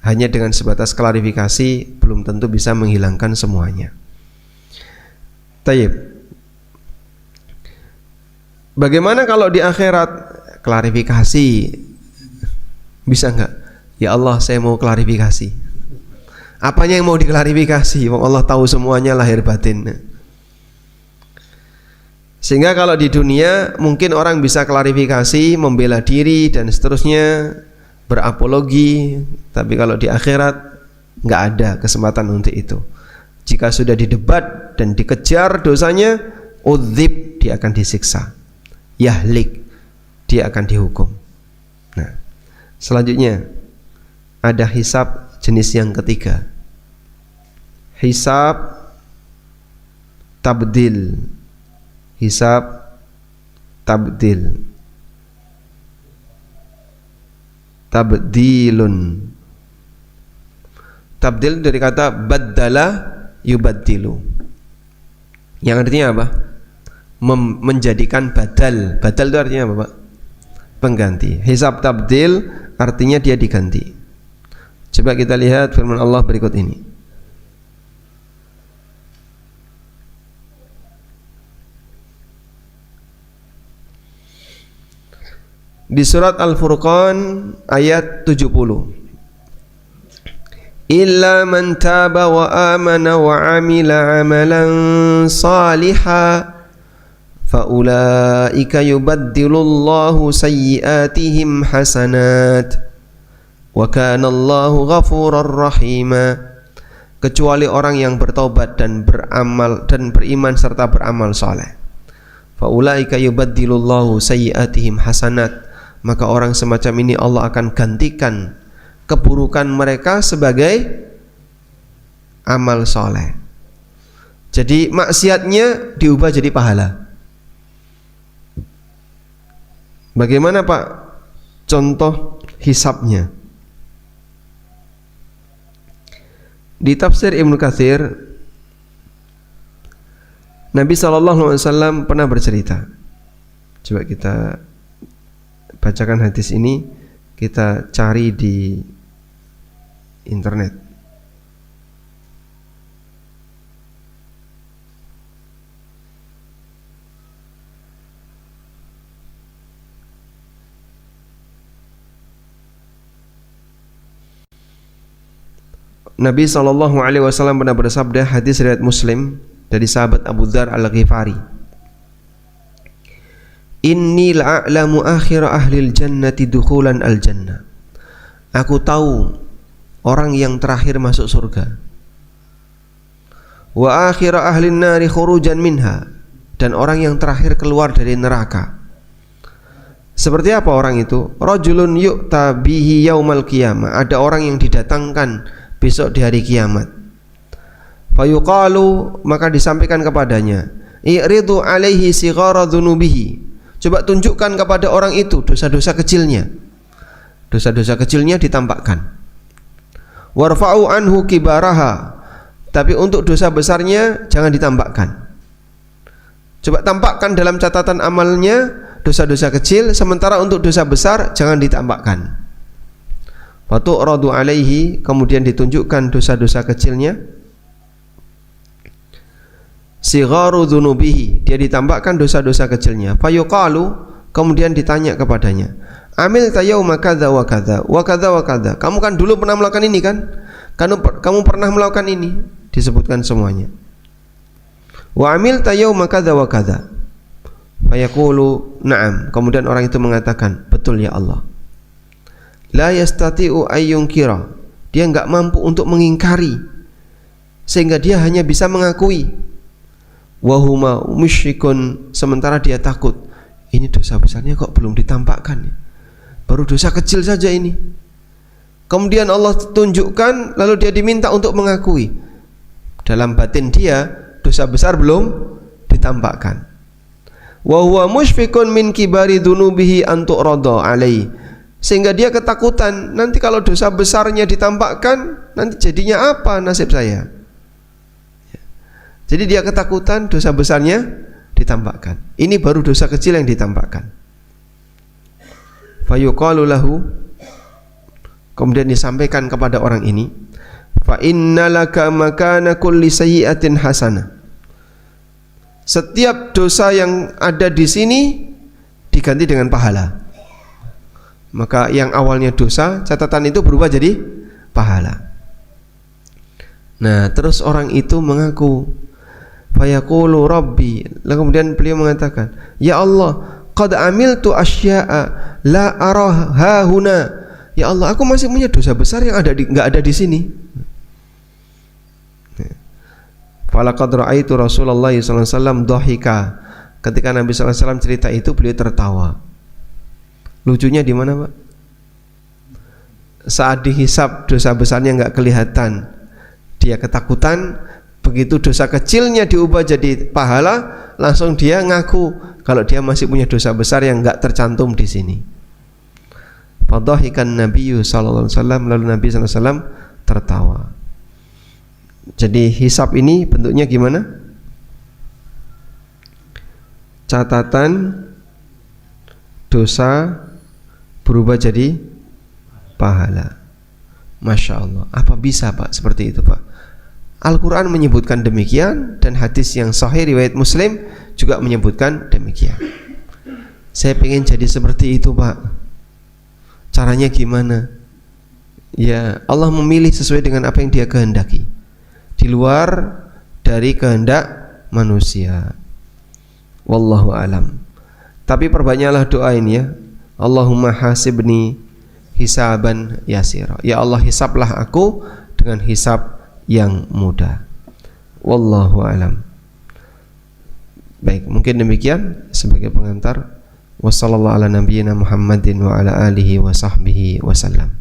hanya dengan sebatas klarifikasi belum tentu bisa menghilangkan semuanya. Tayyib. Bagaimana kalau di akhirat? Klarifikasi bisa nggak? Ya Allah, saya mau klarifikasi. Apanya yang mau diklarifikasi? Allah tahu semuanya lahir batin. Sehingga kalau di dunia mungkin orang bisa klarifikasi, membela diri dan seterusnya, berapologi. Tapi kalau di akhirat nggak ada kesempatan untuk itu. Jika sudah didebat dan dikejar dosanya, udzib, dia akan disiksa. Yahlik, dia akan dihukum. Nah, selanjutnya ada hisab jenis yang ketiga. Hisab tabdil. Hisab tabdil. Tabdilun. Tabdil dari kata baddala yubaddilu. Yang artinya apa? Menjadikan badal. Badal itu artinya apa, Pak? Pengganti. Hisab tabdil artinya dia diganti. Coba kita lihat firman Allah berikut ini. Di surat Al-Furqan ayat 70. Illa man taba wa amana wa amila amalan salihan faulaika yubaddilullahu sayyiatihim hasanat wa kana Allahu ghafurar rahima. Kecuali orang yang bertaubat dan beramal dan beriman serta beramal saleh. Faulaika yubaddilullahu sayyiatihim hasanat. Maka orang semacam ini Allah akan gantikan keburukan mereka sebagai amal saleh. Jadi maksiatnya diubah jadi pahala. Bagaimana Pak contoh hisabnya? Di tafsir Ibnu Katsir, Nabi SAW pernah bercerita. Coba kita bacakan hadis ini, kita cari di internet. Nabi SAW pernah bersabda, hadis riwayat Muslim dari sahabat Abu Dzar Al-Ghifari, Inni la'alamu akhir ahlil jannati dukhulan al-jannah. Aku tahu orang yang terakhir masuk surga. Wa akhir ahlin nari khurujan minha, dan orang yang terakhir keluar dari neraka. Seperti apa orang itu? Rajulun yu'ta bihi yaumal qiyamah. Ada orang yang didatangkan besok di hari kiamat. Fayuqalu, maka disampaikan kepadanya, i'ridu alaihi sighara dzunubihi. Coba tunjukkan kepada orang itu dosa-dosa kecilnya. Dosa-dosa kecilnya ditampakkan. Warfa'u anhu kibaraha. Tapi untuk dosa besarnya jangan ditampakkan. Coba tampakkan dalam catatan amalnya dosa-dosa kecil, sementara untuk dosa besar jangan ditampakkan. Fatu'radu alaihi, kemudian ditunjukkan dosa-dosa kecilnya. Sigharu dzunubihi, dia ditampakkan dosa-dosa kecilnya. Fayuqalu, kemudian ditanya kepadanya, amil tayauma kadza wa kadza wa kadza wa kadza. Kamu kan dulu pernah melakukan ini kan? Kamu pernah melakukan ini, disebutkan semuanya. Wa amil tayauma kadza wa kadza. Fayaqulu na'am, kemudian orang itu mengatakan, betul ya Allah. La yastati'u ayyunkira, dia enggak mampu untuk mengingkari, sehingga dia hanya bisa mengakui. Wa huma musyrikun, sementara dia takut, ini dosa besarnya kok belum ditampakkan, baru dosa kecil saja ini. Kemudian Allah tunjukkan, lalu dia diminta untuk mengakui. Dalam batin dia dosa besar belum ditampakkan. Wa huwa musyfiqun min kibari dzunubihi an tu'rada alaihi, sehingga dia ketakutan, nanti kalau dosa besarnya ditampakkan, nanti jadinya apa nasib saya? Jadi dia ketakutan dosa besarnya ditampakkan. Ini baru dosa kecil yang ditampakkan. Fayuqalu lahu, kemudian disampaikan kepada orang ini, fa innalaka makana kulli sayyi'atin hasanah. Setiap dosa yang ada di sini diganti dengan pahala. Maka yang awalnya dosa, catatan itu berubah jadi pahala. Nah, terus orang itu mengaku, fayaqulu rabbi, lalu kemudian beliau mengatakan, ya Allah, qad amiltu asya'a la araha huna. Ya Allah, aku masih punya dosa besar yang enggak ada di sini. Falaqad ra'aitu Rasulullah sallallahu alaihi wasallam dhahika. Ketika Nabi sallallahu alaihi wasallam cerita itu, beliau tertawa. Lucunya di mana, Pak? Saat dihisab dosa besarnya enggak kelihatan, dia ketakutan. Begitu dosa kecilnya diubah jadi pahala, langsung dia ngaku kalau dia masih punya dosa besar yang enggak tercantum di sini. Fadhahikan Nabi sallallahu alaihi wasallam, lalu Nabi sallallahu alaihi wasallam tertawa. Jadi hisab ini bentuknya gimana? Catatan dosa berubah jadi pahala. Masya Allah. Apa bisa, Pak, seperti itu, Pak? Al-Quran menyebutkan demikian, dan hadis yang sahih riwayat Muslim juga menyebutkan demikian. Saya pengen jadi seperti itu, Pak. Caranya gimana? Ya, Allah memilih sesuai dengan apa yang Dia kehendaki, di luar dari kehendak manusia. Wallahu alam. Tapi perbanyaklah doa ini ya. Allahumma hasibni hisaban yasira. Ya Allah, hisablah aku dengan hisab yang mudah. Wallahu alam. Baik, mungkin demikian sebagai pengantar. Wassallallahu ala nabiyyina Muhammadin wa ala alihi wa sahbihi wasallam.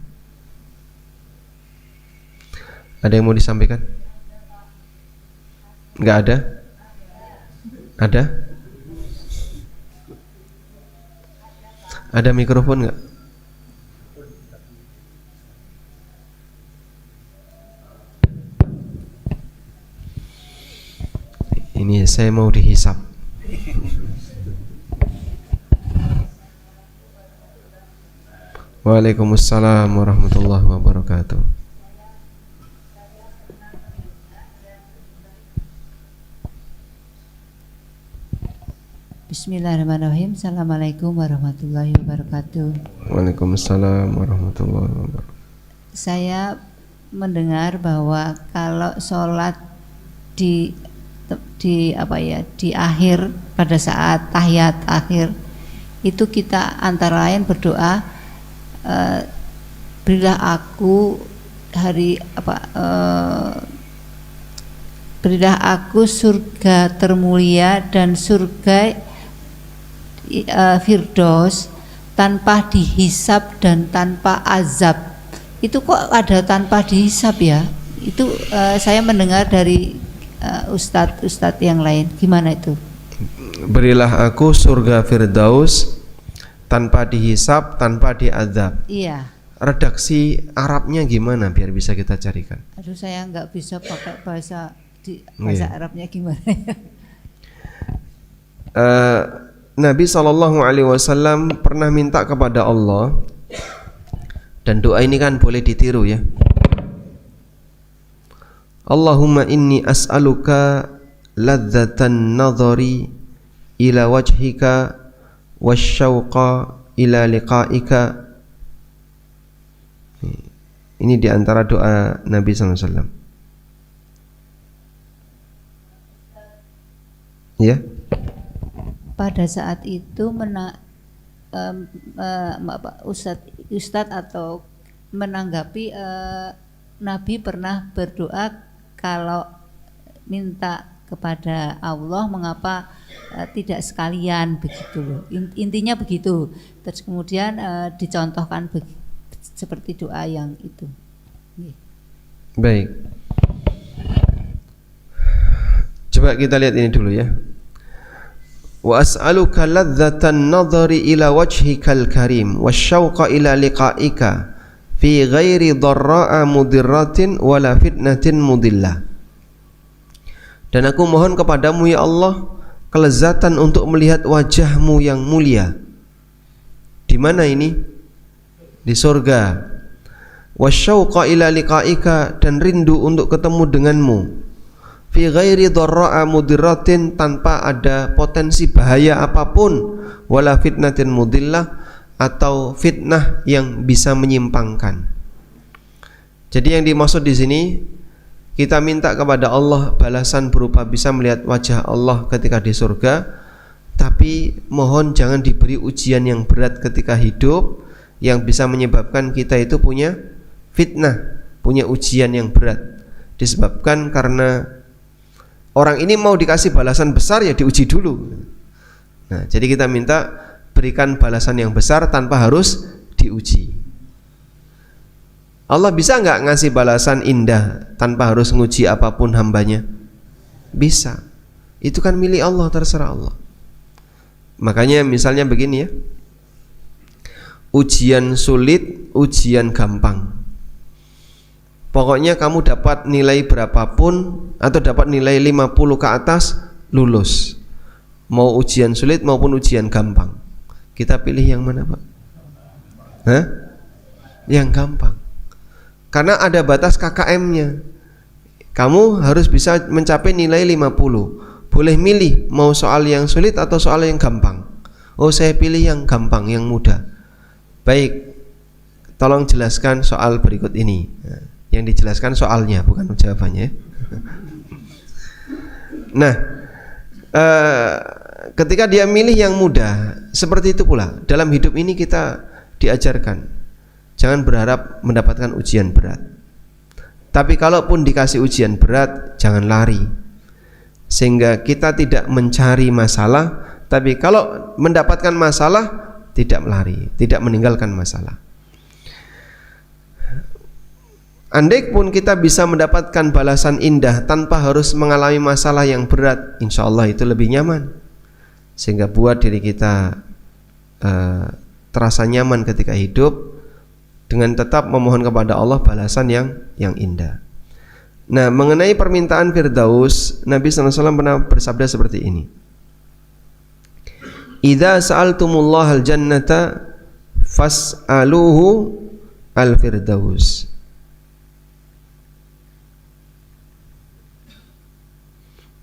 Ada yang mau disampaikan? Enggak ada? Ada? Ada mikrofon nggak? Ini saya mau dihisap. Waalaikumsalam warahmatullahi wabarakatuh. Bismillahirrahmanirrahim. Assalamualaikum warahmatullahi wabarakatuh. Waalaikumsalam warahmatullahi wabarakatuh. Saya mendengar bahwa kalau sholat di akhir, pada saat tahiyat akhir itu kita antara lain berdoa, berilah aku berilah aku surga termulia dan surga Firdaus tanpa dihisab dan tanpa azab. Itu kok ada tanpa dihisab ya? Itu saya mendengar dari ustadz yang lain. Gimana itu? Berilah aku surga Firdaus tanpa dihisab, tanpa diazab. Iya. Redaksi Arabnya gimana biar bisa kita carikan? Aduh, saya nggak bisa pakai bahasa Arabnya gimana ya? Nabi SAW pernah minta kepada Allah, dan doa ini kan boleh ditiru ya. Allahumma inni as'aluka ladzatan nadhari ila wajhika wasyauqa ila liqa'ika. Ini diantara doa Nabi SAW. Ya. Pada saat itu Ustadz atau menanggapi Nabi pernah berdoa kalau minta kepada Allah mengapa tidak sekalian, begitu loh. Intinya begitu. Terus kemudian dicontohkan seperti doa yang itu. Baik. Coba kita lihat ini dulu ya. Wa as'aluka ladzatan nadhari ila wajhikal karim wasyauqa ila liqa'ika fi ghairi dharra'a mudirratin wala fitnatin mudillah. Dan aku mohon kepadamu ya Allah kelezatan untuk melihat wajahmu yang mulia. Di mana ini? Di surga. Wasyauqa ila liqa'ika, dan rindu untuk ketemu denganmu. Fi ghairi dharra'a mudirratin, tanpa ada potensi bahaya apapun, wala fitnatin mudillah, atau fitnah yang bisa menyimpangkan. Jadi yang dimaksud di sini, kita minta kepada Allah balasan berupa bisa melihat wajah Allah ketika di surga, tapi mohon jangan diberi ujian yang berat ketika hidup yang bisa menyebabkan kita itu punya fitnah, punya ujian yang berat, disebabkan karena orang ini mau dikasih balasan besar ya diuji dulu. Nah, jadi kita minta berikan balasan yang besar tanpa harus diuji. Allah bisa nggak ngasih balasan indah tanpa harus nguji apapun hambanya? Bisa. Itu kan milik Allah, terserah Allah. Makanya misalnya begini ya, ujian sulit, ujian gampang. Pokoknya kamu dapat nilai berapapun atau dapat nilai 50 ke atas, lulus. Mau ujian sulit maupun ujian gampang. Kita pilih yang mana, Pak? Hah? Yang gampang. Karena ada batas KKM-nya. Kamu harus bisa mencapai nilai 50. Boleh milih mau soal yang sulit atau soal yang gampang. Oh, saya pilih yang gampang, yang mudah. Baik, tolong jelaskan soal berikut ini. Yang dijelaskan soalnya, bukan jawabannya. Nah, ketika dia milih yang mudah, seperti itu pula dalam hidup ini kita diajarkan, jangan berharap mendapatkan ujian berat. Tapi kalaupun dikasih ujian berat, jangan lari, sehingga kita tidak mencari masalah. Tapi kalau mendapatkan masalah, tidak melari, tidak meninggalkan masalah. Andai pun kita bisa mendapatkan balasan indah tanpa harus mengalami masalah yang berat, insya Allah itu lebih nyaman, sehingga buat diri kita terasa nyaman ketika hidup, dengan tetap memohon kepada Allah balasan yang indah. Nah, mengenai permintaan Firdaus, Nabi SAW pernah bersabda seperti ini: "Idza sa'altumullaha al-jannata fas'aluhu al-firdaus."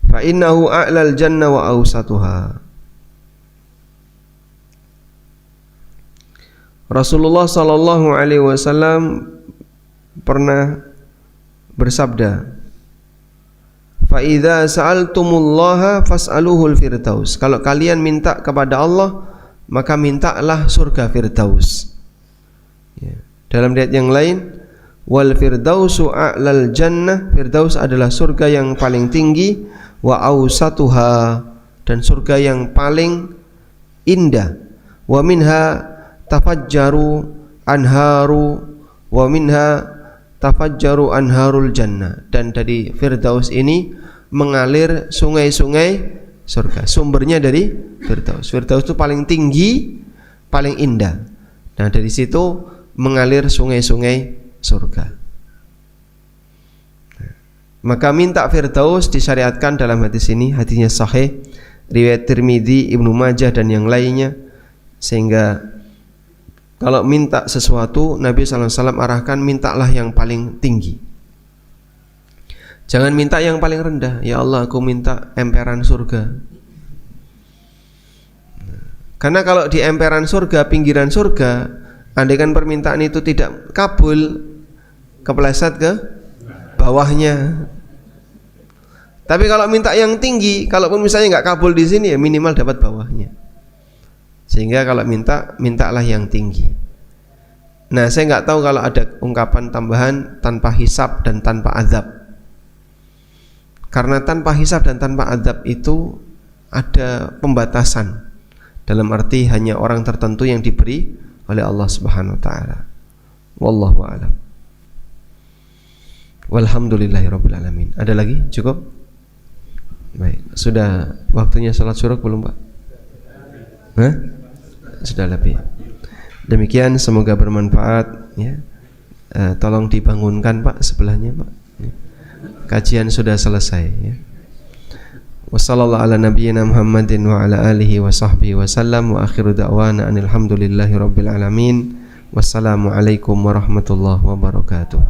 Fa innahu a'lal jannah wa awsatuha. Rasulullah sallallahu alaihi wasallam pernah bersabda, "Fa idza sa'altumullaha fas'aluhul firdaus." Kalau kalian minta kepada Allah, maka mintalah surga Firdaus. Ya. Dalam riwayat yang lain, wal firdausu a'lal jannah, Firdaus adalah surga yang paling tinggi, wa awsatuha, dan surga yang paling indah, wa minha tafajjaru anharu, wa minha tafajjaru anharul jannah, dan dari Firdaus ini mengalir sungai-sungai surga. Sumbernya dari Firdaus. Firdaus itu paling tinggi, paling indah. Nah, dari situ mengalir sungai-sungai surga. Maka minta Firdaus disyariatkan dalam hadis ini. Hadisnya sahih, riwayat Tirmidzi, Ibnu Majah dan yang lainnya. Sehingga kalau minta sesuatu, Nabi SAW arahkan mintalah yang paling tinggi. Jangan minta yang paling rendah. Ya Allah, aku minta emperan surga. Karena kalau di emperan surga, pinggiran surga, andaikan permintaan itu tidak kabul, kepleset ke bawahnya. Tapi kalau minta yang tinggi, kalaupun misalnya nggak kabul di sini, ya minimal dapat bawahnya. Sehingga kalau mintalah yang tinggi. Nah, saya nggak tahu kalau ada ungkapan tambahan tanpa hisab dan tanpa azab. Karena tanpa hisab dan tanpa azab itu ada pembatasan, dalam arti hanya orang tertentu yang diberi oleh Allah Subhanahu wa taala. Wallahu a'lam. Walhamdulillahirabbil alamin. Ada lagi? Cukup? Baik, sudah waktunya salat syuruk belum, Pak? Hah? Sudah lebih. Demikian, semoga bermanfaat ya. Tolong dibangunkan, Pak, sebelahnya, Pak. Kajian sudah selesai ya. Wassallallahu ala nabiyyina Muhammadin wa ala alihi wa sahbihi wa sallam, wa akhiru da'wana alhamdulillahi rabbil alamin. Wassalamu alaikum warahmatullahi wabarakatuh.